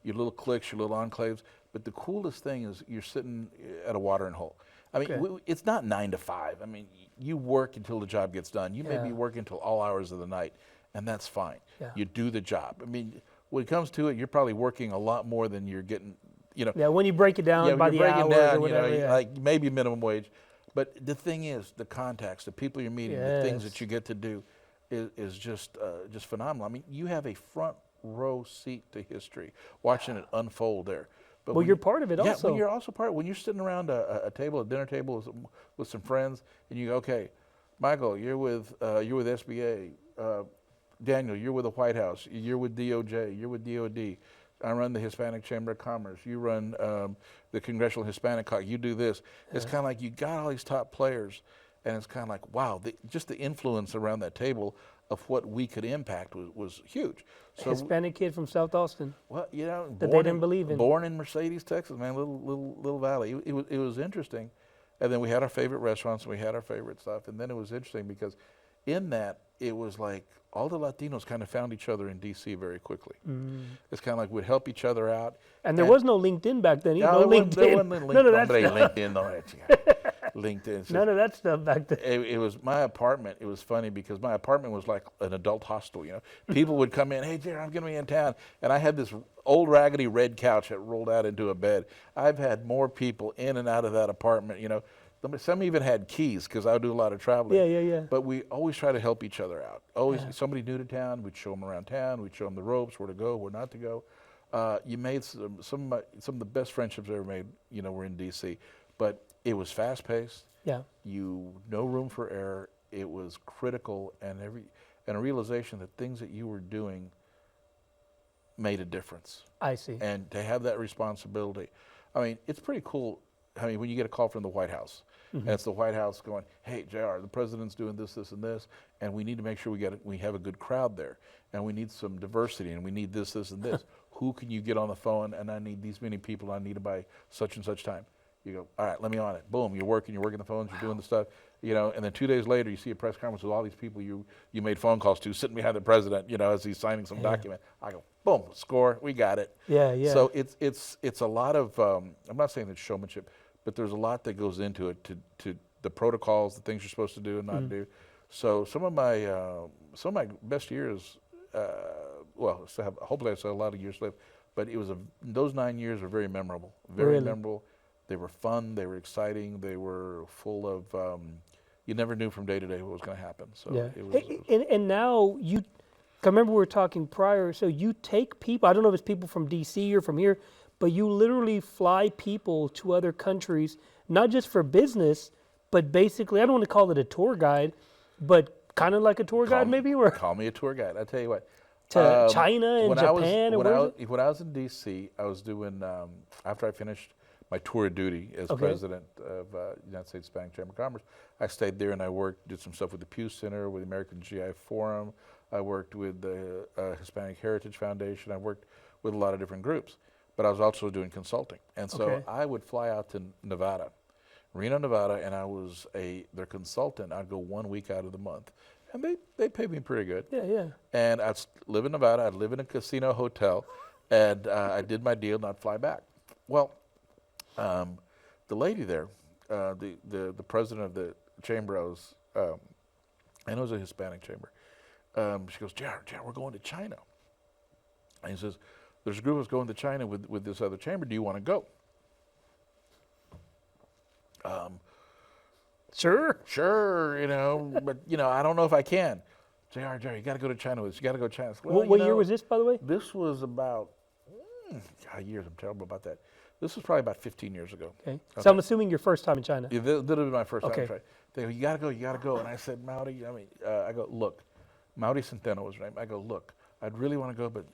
S2: your little cliques, your little enclaves. But the coolest thing is you're sitting at a watering hole. I mean, it's not 9 to 5. I mean, you work until the job gets done. You may be working until all hours of the night, and that's fine. You do the job. I mean, when it comes to it, you're probably working a lot more than you're getting, you know.
S1: Yeah, when you break it down by the hours or whatever.
S2: You know, like maybe minimum wage. But the thing is, the contacts, the people you're meeting, the things that you get to do is just phenomenal. I mean, you have a front row seat to history, watching it unfold there. But
S1: well, you're part of it also.
S2: Yeah, you're also part of it. When you're sitting around a dinner table with some friends, and you go, okay, Michael, you're with SBA. Daniel, you're with the White House. You're with DOJ. You're with DOD. I run the Hispanic Chamber of Commerce. You run the Congressional Hispanic Caucus. You do this. It's kind of like you got all these top players, and it's kind of like, wow, just the influence around that table of what we could impact was huge.
S1: So Hispanic kid from South Austin.
S2: Well, you know,
S1: that they didn't believe in.
S2: Born in Mercedes, Texas, man, little valley. It was interesting, and then we had our favorite restaurants and we had our favorite stuff, and then it was interesting because in that it was like all the Latinos kind of found each other in D.C. very quickly. It's kind of like we'd help each other out.
S1: And there was no LinkedIn back then.
S2: No, there wasn't LinkedIn.
S1: None of that
S2: LinkedIn.
S1: None of that stuff back then.
S2: It was my apartment. It was funny because my apartment was like an adult hostel. You know, people would come in. Hey, Jerry, I'm going to be in town, and I had this old raggedy red couch that rolled out into a bed. I've had more people in and out of that apartment. You know, some even had keys because I would do a lot of traveling.
S1: Yeah.
S2: But we always try to help each other out. Always, somebody new to town, we'd show them around town. We'd show them the ropes, where to go, where not to go. You made some of the best friendships I ever made. You know, were in D.C. But it was fast paced. No room for error. It was critical, and a realization that things that you were doing made a difference.
S1: I see.
S2: And to have that responsibility, I mean, it's pretty cool. I mean, when you get a call from the White House, and it's the White House going, "Hey, JR, the president's doing this, and this, and we need to make sure we have a good crowd there, and we need some diversity, and we need this, and this. Who can you get on the phone? And I need these many people. I need to by such and such time." You go, all right, let me on it. Boom, you're working the phones, you're doing the stuff, you know, and then 2 days later you see a press conference with all these people you made phone calls to sitting behind the president, you know, as he's signing some document. I go, boom, score, we got it.
S1: Yeah.
S2: So it's a lot of, I'm not saying it's showmanship, but there's a lot that goes into it, to the protocols, the things you're supposed to do and not do. So some of my best years, well, hopefully I still have a lot of years left, but those 9 years were very memorable, very memorable. They were fun, they were exciting, they were full of, you never knew from day to day what was going to happen. So
S1: and now I remember we were talking prior, so you take people, I don't know if it's people from DC or from here, but you literally fly people to other countries, not just for business, but basically, I don't want to call it a tour guide, but kind of like a tour guide maybe?
S2: Call me a tour guide, I tell you what.
S1: To China and Japan?
S2: When I was in DC, I was doing, after I finished my tour of duty as president of United States Hispanic Chamber of Commerce. I stayed there and I worked, did some stuff with the Pew Center, with the American GI Forum. I worked with the Hispanic Heritage Foundation. I worked with a lot of different groups, but I was also doing consulting. And so I would fly out to Nevada, Reno, Nevada, and I was their consultant. I'd go 1 week out of the month. And they paid me pretty good.
S1: Yeah, yeah.
S2: And I'd live in Nevada. I'd live in a casino hotel, and I did my deal, and I'd fly back. Well, the lady there, the president of the chamber, and it was a Hispanic chamber. She goes, Jared, we're going to China. And he says, there's a group of us going to China with this other chamber. Do you want to go? Sure, but I don't know if I can. JR, you got to go to China with us. You got to go to China. Well,
S1: what year was this, by the way?
S2: This was about, years, I'm terrible about that. This was probably about 15 years ago.
S1: Okay. So I'm assuming your first time in China.
S2: Yeah, that'll be my first time in China. They go, you got to go. And I said, Maudi, I go, look, Maudi Centeno was his name. I go, look, I'd really want to go, but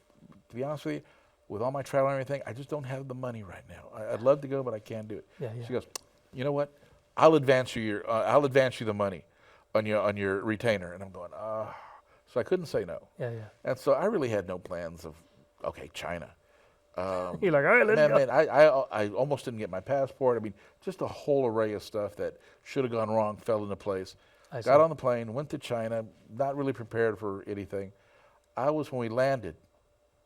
S2: to be honest with you, with all my travel and everything, I just don't have the money right now. I'd love to go, but I can't do it.
S1: Yeah.
S2: She goes, you know what? I'll advance you the money on your retainer. And I'm going, so I couldn't say no.
S1: Yeah.
S2: And so I really had no plans of, China.
S1: You're like, all right, let's go.
S2: Man, I almost didn't get my passport. I mean, just a whole array of stuff that should have gone wrong fell into place. Got on the plane, went to China, not really prepared for anything. When we landed,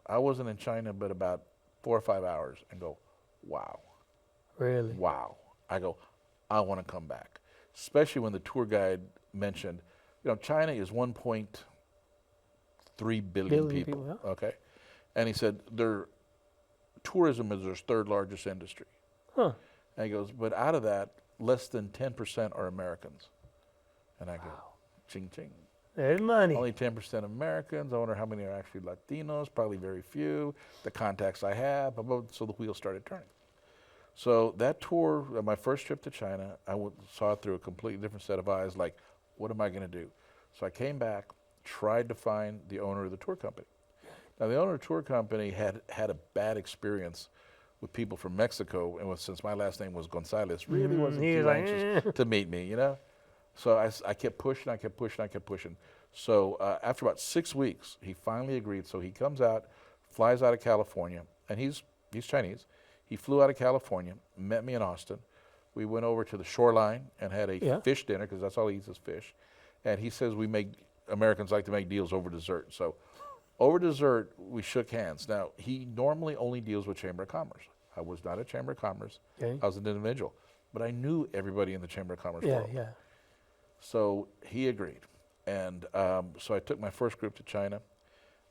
S2: I wasn't in China but about 4 or 5 hours, and go, wow.
S1: Really?
S2: Wow. I go, I want to come back. Especially when the tour guide mentioned, China is 1.3 billion people.
S1: Yeah.
S2: Okay. And he said tourism is their third largest industry.
S1: Huh.
S2: And he goes, but out of that, less than 10% are Americans. And I go, ching, ching.
S1: There's money.
S2: Only 10% Americans. I wonder how many are actually Latinos. Probably very few. The contacts I have. So the wheels started turning. So that tour, my first trip to China, saw it through a completely different set of eyes. Like, what am I going to do? So I came back, tried to find the owner of the tour company. Now, the owner of the tour company had a bad experience with people from Mexico, and since my last name was Gonzales, really wasn't too anxious to meet me, So I kept pushing, So after about 6 weeks, he finally agreed. So he comes out, flies out of California, and he's Chinese. He flew out of California, met me in Austin. We went over to the shoreline and had a fish dinner, because that's all he eats is fish. And he says Americans like to make deals over dessert. So over dessert, we shook hands. Now, he normally only deals with Chamber of Commerce. I was not a Chamber of Commerce. I was an individual. But I knew everybody in the Chamber of Commerce world.
S1: Yeah.
S2: So he agreed. And so I took my first group to China.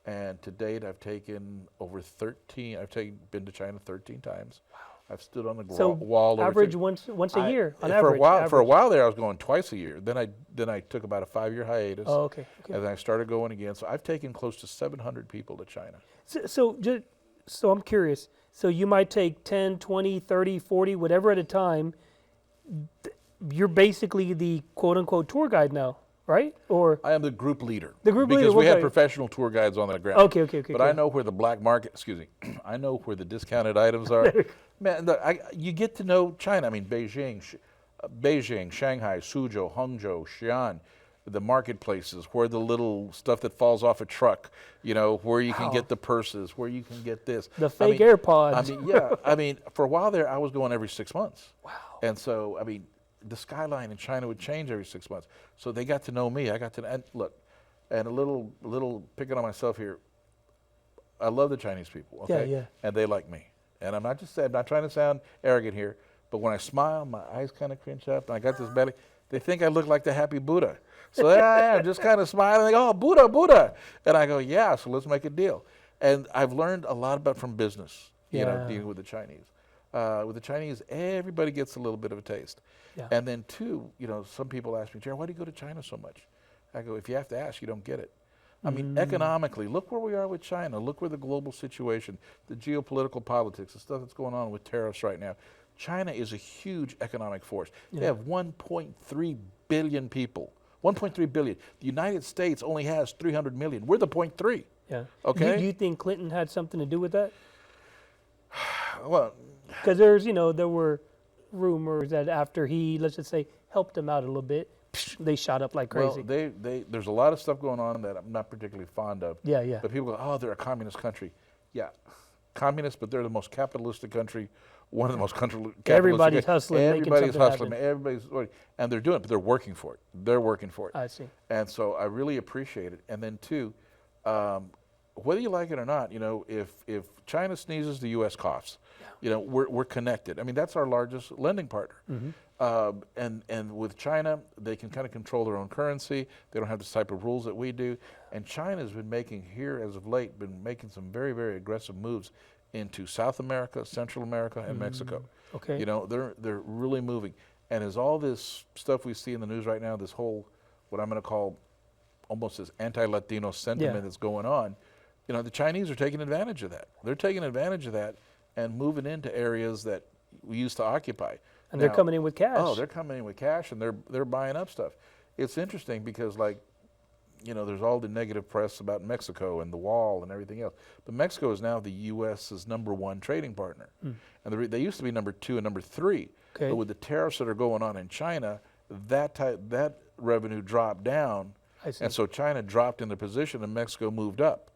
S2: And to date, I've taken been to China 13 times. Wow. I've stood on the wall.
S1: Average once a year on
S2: average.
S1: Average.
S2: For a while there, I was going twice a year. Then I took about a 5-year hiatus.
S1: Oh, okay.
S2: And then I started going again. So I've taken close to 700 people to China.
S1: So I'm curious. So you might take 10, 20, 30, 40, whatever at a time. You're basically the quote-unquote tour guide now, right? Or
S2: I am the group leader.
S1: Because
S2: we have professional tour guides on the ground.
S1: Okay.
S2: But I know where the black market, I know where the discounted items are. Man, you get to know China. I mean, Beijing, Shanghai, Suzhou, Hangzhou, Xi'an, the marketplaces, where the little stuff that falls off a truck, where you can get the purses, where you can get this.
S1: The fake AirPods.
S2: For a while there, I was going every 6 months.
S1: Wow.
S2: And so, the skyline in China would change every 6 months. So they got to know me. And look, and a little picking on myself here, I love the Chinese people, okay?
S1: Yeah.
S2: And they like me. And I'm not trying to sound arrogant here, but when I smile, my eyes kind of cringe up, and I got this belly. They think I look like the happy Buddha. So there I am, just kind of smiling, like, oh, Buddha. And I go, yeah, so let's make a deal. And I've learned a lot from business, dealing with the Chinese. With the Chinese, everybody gets a little bit of a taste.
S1: Yeah.
S2: And then two, some people ask me, Jared, why do you go to China so much? I go, if you have to ask, you don't get it. I mean, economically, look where we are with China. Look where the global situation, the geopolitical politics, the stuff that's going on with tariffs right now. China is a huge economic force. Yeah. They have 1.3 billion people. 1.3 billion. The United States only has 300 million. We're the
S1: 0.3. Yeah.
S2: Okay.
S1: Do you think Clinton had something to do with that?
S2: Well,
S1: Because there's, there were rumors that after he, let's just say, helped them out a little bit, they shot up like crazy.
S2: Well, there's a lot of stuff going on that I'm not particularly fond of.
S1: Yeah, yeah.
S2: But people go, oh, they're a communist country. Yeah, communist, but they're the most capitalistic country, one of the most capitalistic.
S1: Everybody's hustling,
S2: Everybody's hustling.
S1: Happen.
S2: And they're doing it, but they're working for it. They're working for it.
S1: I see.
S2: And so I really appreciate it. And then too, whether you like it or not, if China sneezes, the U.S. coughs. We're connected. I mean, that's our largest lending partner. And with China, they can kind of control their own currency. They don't have the type of rules that we do. And China's been making here, as of late, some very, very aggressive moves into South America, Central America, and Mexico.
S1: Okay.
S2: They're really moving. And as all this stuff we see in the news right now, this whole, what I'm going to call almost this anti-Latino sentiment that's going on, the Chinese are taking advantage of that. They're taking advantage of that and moving into areas that we used to occupy.
S1: And they're coming in with cash.
S2: Oh, they're coming in with cash, and they're buying up stuff. It's interesting because, there's all the negative press about Mexico and the wall and everything else. But Mexico is now the U.S.'s #1 trading partner. And they used to be number 2 and number 3.
S1: Okay.
S2: But with the tariffs that are going on in China, that revenue dropped down.
S1: I see.
S2: And so China dropped into position and Mexico moved up.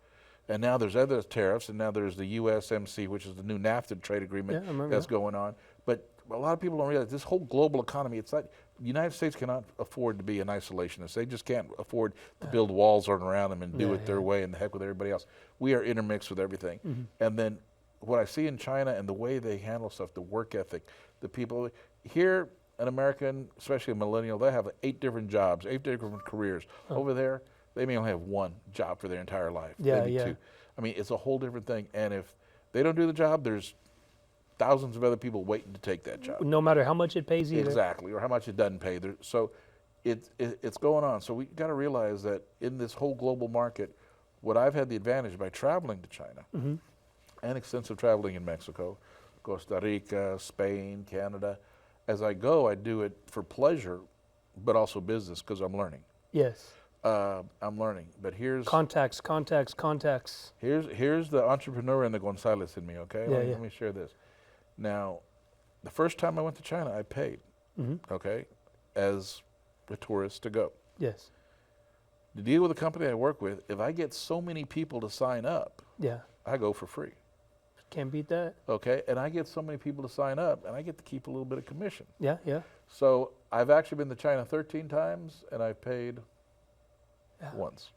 S2: And now there's other tariffs, and now there's the USMC, which is the new NAFTA trade agreement that's going on. But a lot of people don't realize this whole global economy, it's like the United States cannot afford to be an isolationist. They just can't afford to build walls around them and do it their way and the heck with everybody else. We are intermixed with everything. And then what I see in China and the way they handle stuff, the work ethic, the people here, an American, especially a millennial, they have 8 different jobs, 8 different careers. Over there, they may only have 1 job for their entire life. Maybe 2. I mean, it's a whole different thing. And if they don't do the job, there's thousands of other people waiting to take that job.
S1: No matter how much it pays either.
S2: Exactly, or how much it doesn't pay. So it's going on. So we got to realize that in this whole global market, what I've had the advantage by traveling to China and extensive traveling in Mexico, Costa Rica, Spain, Canada. As I go, I do it for pleasure, but also business because I'm learning.
S1: Yes.
S2: I'm learning, but here's
S1: contacts.
S2: Here's the entrepreneur and the Gonzales in me. Okay, let me share this. Now, the first time I went to China, I paid. Okay, as a tourist to go.
S1: Yes.
S2: To deal with the company I work with, if I get so many people to sign up, I go for free.
S1: Can't beat that.
S2: Okay, and I get so many people to sign up, and I get to keep a little bit of commission.
S1: Yeah.
S2: So I've actually been to China 13 times, and I've paid once.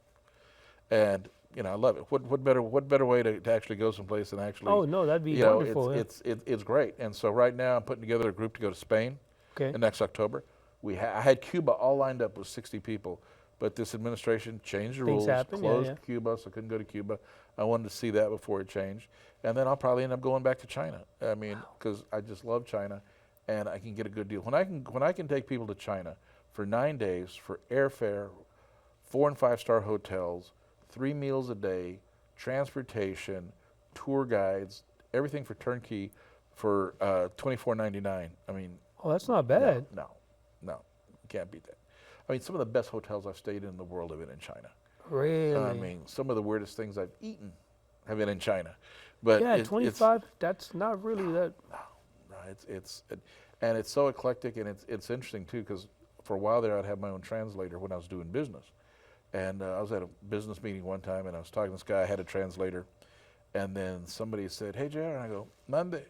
S2: And I love it. What better way to actually go someplace and actually?
S1: Oh no, that'd be wonderful.
S2: It's great. And so right now I'm putting together a group to go to Spain. Okay. Next October, I had Cuba all lined up with 60 people, but this administration changed the rules, closed Cuba, so I couldn't go to Cuba. I wanted to see that before it changed, and then I'll probably end up going back to China. I mean, because I just love China, and I can get a good deal. When I can take people to China for 9 days for airfare, 4- and 5-star hotels, 3 meals a day, transportation, tour guides, everything for turnkey for $24.99. I mean,
S1: that's not bad.
S2: No, you can't beat that. I mean, some of the best hotels I've stayed in the world have been in China.
S1: Really?
S2: I mean, some of the weirdest things I've eaten have been in China. But
S1: 25. That's not really that.
S2: No, and it's so eclectic, and it's interesting too, because for a while there I'd have my own translator when I was doing business. And I was at a business meeting one time, and I was talking to this guy. I had a translator, and then somebody said, "Hey, JR," and I go, "Mande,"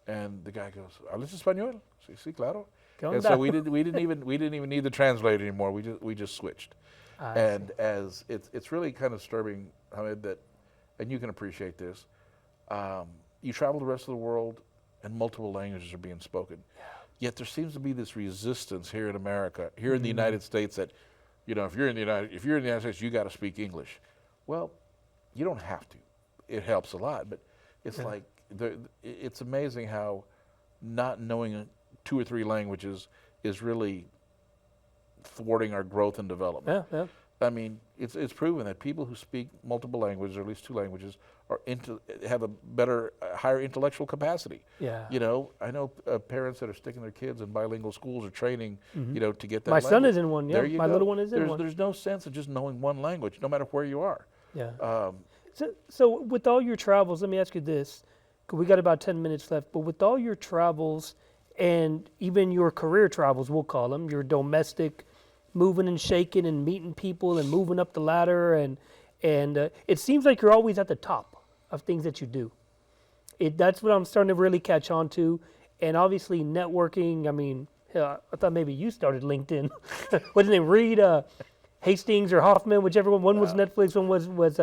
S2: and the guy goes, "Hablas español?" Sí, claro. And so we didn't even need the translator anymore. We just switched. And as it's really kind of disturbing, Hamid, that, and you can appreciate this. You travel the rest of the world, and multiple languages are being spoken. Yet there seems to be this resistance here in America, here in the United States, that if you're in the United States, you got to speak English. Well, you don't have to. It helps a lot, but it's like it's amazing how not knowing 2 or 3 languages is really thwarting our growth and development. I mean, it's proven that people who speak multiple languages, or at least 2 languages, have a higher intellectual capacity. I know parents that are sticking their kids in bilingual schools or training, to get that.
S1: My son is in one. Yeah, my little one is in one.
S2: There's no sense of just knowing one language, no matter where you are.
S1: So with all your travels, let me ask you this: We got about 10 minutes left, but with all your travels and even your career travels, we'll call them, your domestic, moving and shaking and meeting people and moving up the ladder, and it seems like you're always at the top of things that you do. That's what I'm starting to really catch on to, and obviously networking. I mean, I thought maybe you started LinkedIn. What's his name? Reed Hastings or Hoffman, whichever one. One was Netflix, one was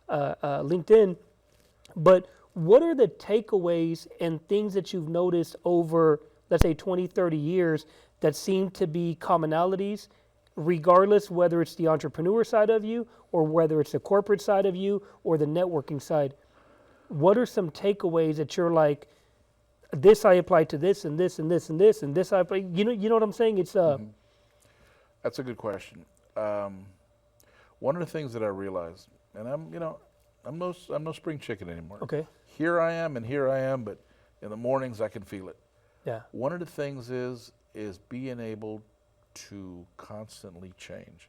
S1: LinkedIn. But what are the takeaways and things that you've noticed over, let's say, 20, 30 years that seem to be commonalities, regardless whether it's the entrepreneur side of you or whether it's the corporate side of you or the networking side? What are some takeaways that you're like, this I apply to this and this and this and this and this I apply, you know what I'm saying? It's
S2: That's a good question. One of the things that I realized, and I'm no spring chicken anymore.
S1: Okay.
S2: Here I am, but in the mornings I can feel it.
S1: Yeah.
S2: One of the things is being able to constantly change.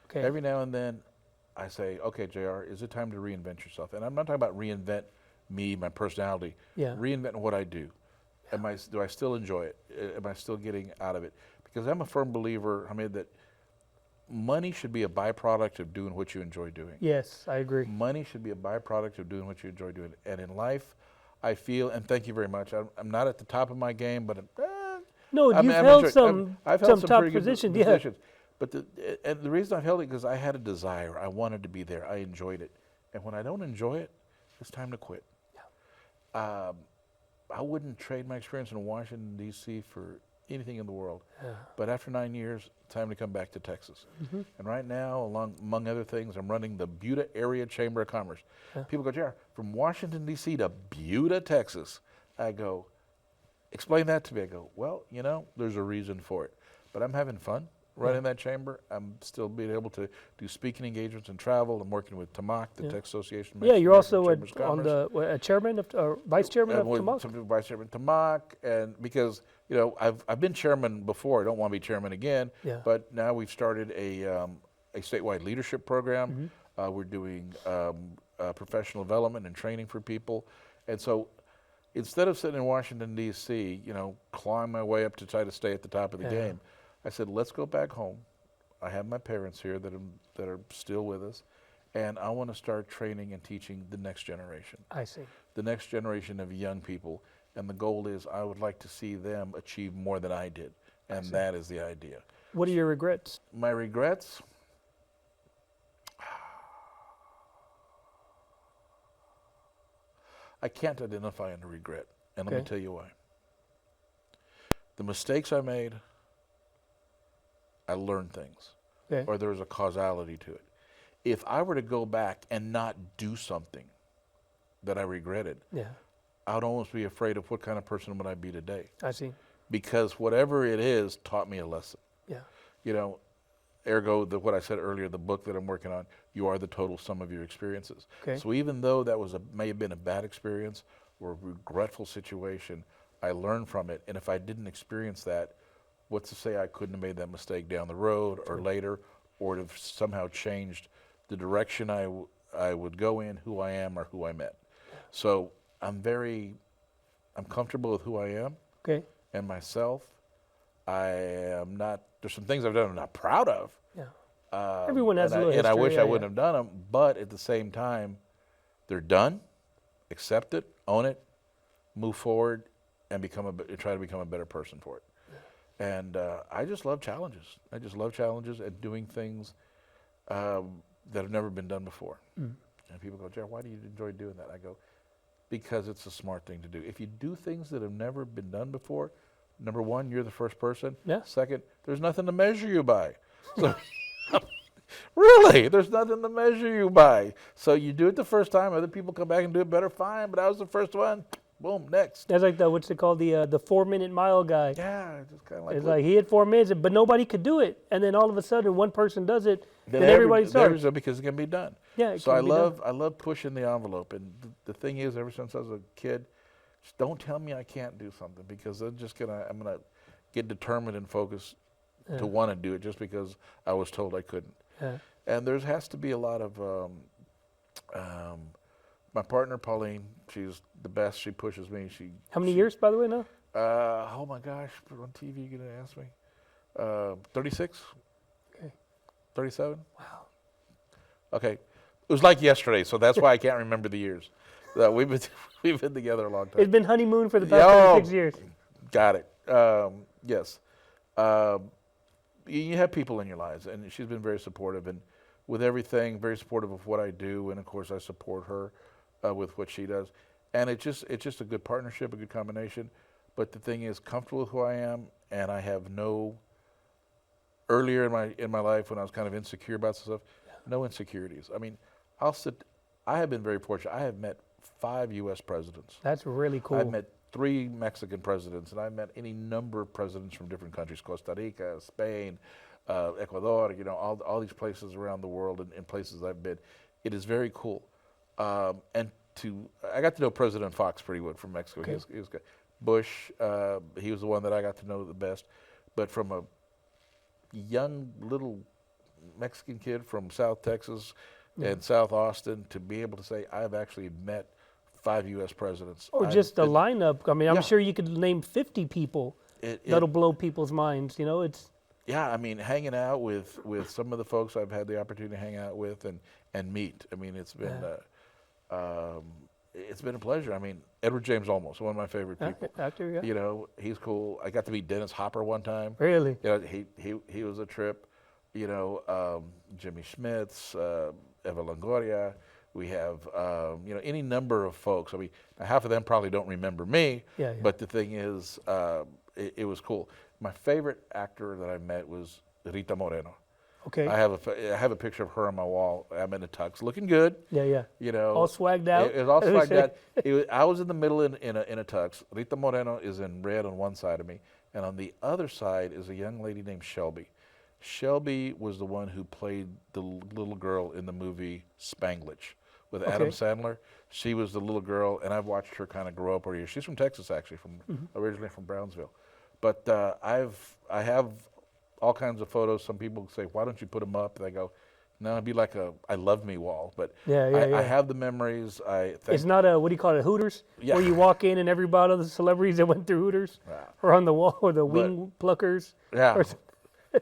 S1: Okay.
S2: Every now and then I say, okay, JR, is it time to reinvent yourself? And I'm not talking about reinvent me, my personality.
S1: Yeah.
S2: Reinvent what I do. Yeah. Do I still enjoy it? Am I still getting out of it? Because I'm a firm believer, Hamid, that money should be a byproduct of doing what you enjoy doing.
S1: Yes, I agree.
S2: Money should be a byproduct of doing what you enjoy doing. And in life, I feel, and thank you very much, I'm not at the top of my game, but
S1: you've held some top
S2: pretty
S1: positions.
S2: Good positions. But the reason I've held it is because I had a desire. I wanted to be there. I enjoyed it. And when I don't enjoy it, it's time to quit. Yeah. I wouldn't trade my experience in Washington, D.C. for anything in the world. Yeah. But after 9 years, time to come back to Texas. Mm-hmm. And right now, among other things, I'm running the Buda Area Chamber of Commerce. Yeah. People go, JR, from Washington, D.C. to Buda, Texas. I go, explain that to me. I go, well, there's a reason for it. But I'm having fun running that chamber. I'm still being able to do speaking engagements and travel. I'm working with TAMAC, the Tech Association.
S1: Yeah, you're also on the chairman of vice chairman of TAMAC.
S2: Vice chairman of TAMAC, and because I've been chairman before. I don't want to be chairman again. Yeah. But now we've started a statewide leadership program. Mm-hmm. We're doing professional development and training for people, and so instead of sitting in Washington D.C., climb my way up to try to stay at the top of the game. I said, let's go back home. I have my parents here that are still with us, and I want to start training and teaching the next generation.
S1: I see.
S2: The next generation of young people, and the goal is I would like to see them achieve more than I did, and that is the idea.
S1: What are your regrets?
S2: My regrets? I can't identify a regret, and let me tell you why. The mistakes I made, I learned things, or there was a causality to it. If I were to go back and not do something that I regretted, I would almost be afraid of what kind of person would I be today.
S1: I see.
S2: Because whatever it is taught me a lesson. Yeah. Ergo, what I said earlier, the book that I'm working on, you are the total sum of your experiences. Okay. So even though that may have been a bad experience or a regretful situation, I learned from it. And if I didn't experience that, what's to say I couldn't have made that mistake down the road or later, or have somehow changed the direction I would go in, who I am or who I met. So I'm comfortable with who I am and myself. There's some things I've done I'm not proud of. Yeah.
S1: Everyone has a little history.
S2: And I wish I wouldn't have done them, but at the same time, they're done, accept it, own it, move forward, and try to become a better person for it. And I just love challenges. I just love challenges and doing things that have never been done before. Mm. And people go, Jared, why do you enjoy doing that? I go, because it's a smart thing to do. If you do things that have never been done before, number one, you're the first person. Yeah. Second, there's nothing to measure you by. So, really, there's nothing to measure you by. So you do it the first time. Other people come back and do it better, fine. But I was the first one. Boom, next.
S1: That's like what's it called, the 4-minute mile guy.
S2: Yeah, just kind of like.
S1: It's like he had 4 minutes, but nobody could do it, and then all of a sudden one person does it, then everybody starts.
S2: Because it can be done.
S1: Yeah.
S2: So I love pushing the envelope, and the thing is, ever since I was a kid, just don't tell me I can't do something, because I'm gonna get determined and focused to want to do it just because I was told I couldn't. Yeah. And there has to be a lot of My partner, Pauline, she's the best. She pushes me.
S1: How many years, by the way, now?
S2: Oh my gosh, on TV, you're going to ask me. 36?
S1: Okay.
S2: 37?
S1: Wow.
S2: Okay. It was like yesterday, so that's why I can't remember the years. We've been together a long time.
S1: It's been honeymoon for the past 36 years.
S2: Got it. Yes. You have people in your lives, and she's been very supportive, and with everything, very supportive of what I do, and of course I support her with what she does. And it's just a good partnership, a good combination. But the thing is, comfortable with who I am, and I have earlier in my life when I was kind of insecure about stuff, no insecurities. I mean, I have been very fortunate. I have met 5 U.S. presidents.
S1: That's really cool.
S2: I've met 3 Mexican presidents, and I've met any number of presidents from different countries: Costa Rica, Spain, Ecuador. All these places around the world and places I've been. It is very cool. And I got to know President Fox pretty well from Mexico.
S1: Okay.
S2: He was good. Bush, he was the one that I got to know the best. But from a young little Mexican kid from South Texas and South Austin to be able to say I've actually met 5 U.S. presidents.
S1: Or just the lineup. I mean, I'm sure you could name 50 people that'll blow people's minds.
S2: Yeah, I mean, hanging out with some of the folks I've had the opportunity to hang out with and meet. I mean, it's been a pleasure. I mean, Edward James Olmos, one of my favorite people.
S1: Actor, yeah.
S2: He's cool. I got to meet Dennis Hopper one time.
S1: Really?
S2: He was a trip. Jimmy Schmitz, Eva Longoria. We have, any number of folks. I mean, half of them probably don't remember me, but the thing is, it was cool. My favorite actor that I met was Rita Moreno.
S1: Okay.
S2: I have a picture of her on my wall. I'm in a tux, looking good.
S1: Yeah.
S2: All
S1: swagged out.
S2: It was all swagged out. I was in the middle in a tux. Rita Moreno is in red on one side of me, and on the other side is a young lady named Shelby. Shelby was the one who played the little girl in the movie Spanglish with Adam Sandler. She was the little girl, and I've watched her kind of grow up over years. She's from Texas, actually, originally from Brownsville. But I have all kinds of photos. Some people say, "Why don't you put them up?" And I go, "No, it'd be like a I love me wall." But I have the memories.
S1: It's not a, what do you call it, Hooters?
S2: Yeah.
S1: Where you walk in and everybody, the celebrities that went through Hooters are on the wall, or the wing pluckers.
S2: Yeah.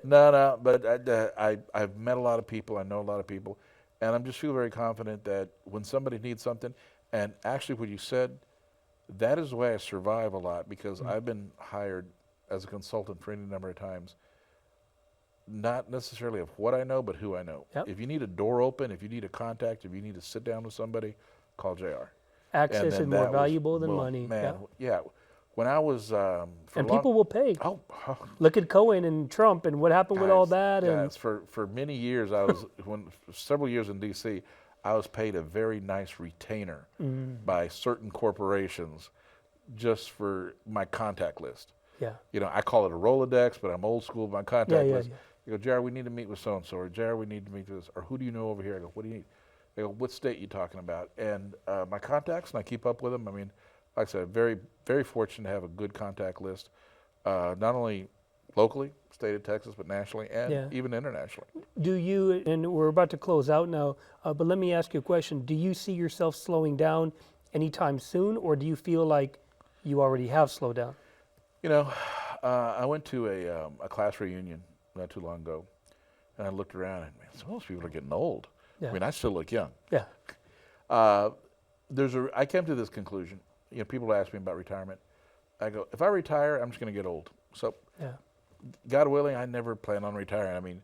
S2: No, but I've met a lot of people. I know a lot of people. And I just feel very confident that when somebody needs something, and actually what you said, that is the way I survive a lot, because I've been hired as a consultant for any number of times, not necessarily of what I know, but who I know.
S1: Yep.
S2: If you need a door open, if you need a contact, if you need to sit down with somebody, call JR.
S1: Access is more valuable than money.
S2: Man, yeah. When I was...
S1: and people will pay.
S2: Oh.
S1: Look at Cohen and Trump and what happened with all that.
S2: Guys, for many years, several years in D.C., I was paid a very nice retainer by certain corporations just for my contact list.
S1: Yeah.
S2: I call it a Rolodex, but I'm old school. My contact list.
S1: Yeah.
S2: You go, Jared, we need to meet with so-and-so, or Jared, we need to meet with this, or who do you know over here? I go, what do you need? They go, what state are you talking about? And my contacts, and I keep up with them. I mean, like I said, very, very fortunate to have a good contact list, not only locally, state of Texas, but nationally and even internationally.
S1: Do you, and we're about to close out now, but let me ask you a question. Do you see yourself slowing down anytime soon, or do you feel like you already have slowed down?
S2: I went to a class reunion not too long ago, and I looked around, and man, some of those people are getting old.
S1: Yeah.
S2: I mean, I still look young.
S1: Yeah.
S2: I came to this conclusion. People ask me about retirement. I go, if I retire, I'm just going to get old. So, God willing, I never plan on retiring. I mean,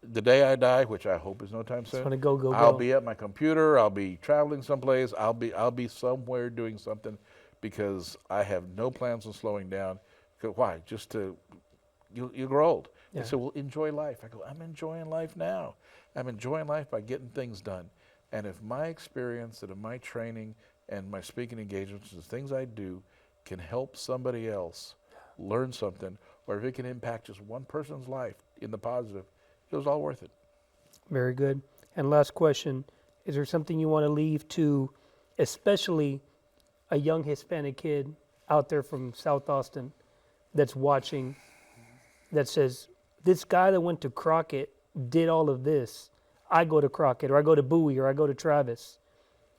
S2: the day I die, which I hope is no time soon, I'll be at my computer. I'll be traveling someplace. I'll be somewhere doing something, because I have no plans on slowing down. Why? Just you grow old.
S1: Yeah.
S2: They say, well, enjoy life. I go, I'm enjoying life now. I'm enjoying life by getting things done. And if my experience and if my training and my speaking engagements, the things I do, can help somebody else learn something, or if it can impact just one person's life in the positive, it was all worth it.
S1: Very good. And last question, is there something you want to leave to, especially a young Hispanic kid out there from South Austin that's watching, that says, this guy that went to Crockett did all of this. I go to Crockett, or I go to Bowie, or I go to Travis.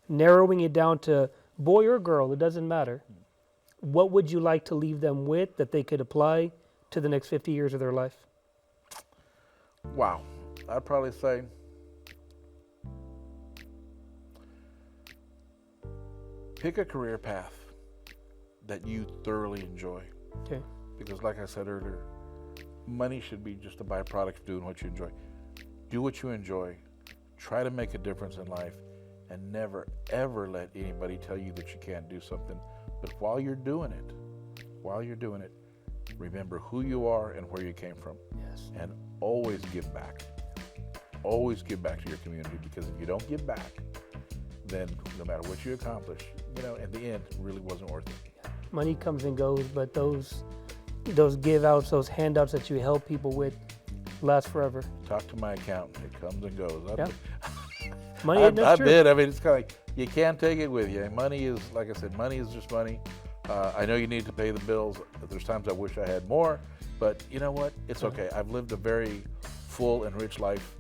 S1: narrowing it down to boy or girl, it doesn't matter. What would you like to leave them with that they could apply to the next 50 years of their life?
S2: Wow. I'd probably say pick a career path that you thoroughly enjoy.
S1: Okay.
S2: Because like I said earlier, money should be just a byproduct of doing what you enjoy. Do what you enjoy. Try to make a difference in life, and never, ever let anybody tell you that you can't do something. But while you're doing it, remember who you are and where you came from.
S1: Yes.
S2: And always give back. Always give back to your community, because if you don't give back, then no matter what you accomplish, at the end, it really wasn't worth it.
S1: Money comes and goes, but those give outs, those handouts that you help people with last forever.
S2: Talk to my accountant. It comes and goes.
S1: Money,
S2: I
S1: that's true.
S2: did. I mean, it's kind of like you can't take it with you. Money is, like I said, money is just money. I know you need to pay the bills. There's times I wish I had more, but you know what? It's okay. I've lived a very full and rich life.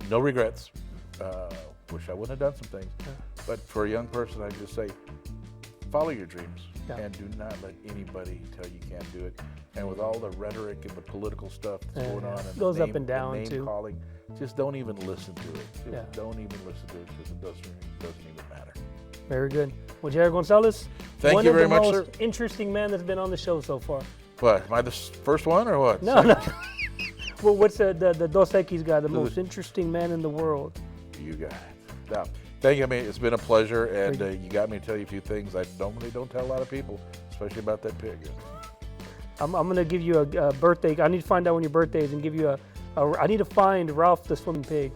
S2: No regrets. Wish I wouldn't have done some things. But for a young person, I just say, follow your dreams and do not let anybody tell you can't do it. And with all the rhetoric and the political stuff that's going on, and
S1: it goes up and down
S2: name
S1: too.
S2: calling, just don't even listen to it. Just don't even listen to it, because it doesn't even matter.
S1: Very good. Well, Jared Gonzales,
S2: thank you very much, sir.
S1: One of the most interesting man that's been on the show so far.
S2: What, am I the first one or what?
S1: No. Well, what's the Dos Equis guy, the most interesting man in the world?
S2: You got it. Now, thank you. I mean, it's been a pleasure, and you got me to tell you a few things I normally don't tell a lot of people, especially about that pig.
S1: I'm going to give you a birthday. I need to find out when your birthday is and give you I need to find Ralph the swimming pig.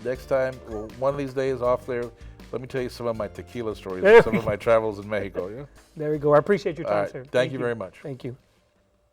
S2: Next time, well, one of these days off there, let me tell you some of my tequila stories and some of my travels in Mexico. Yeah?
S1: There we go. I appreciate your time, sir.
S2: Thank you very much.
S1: Thank you.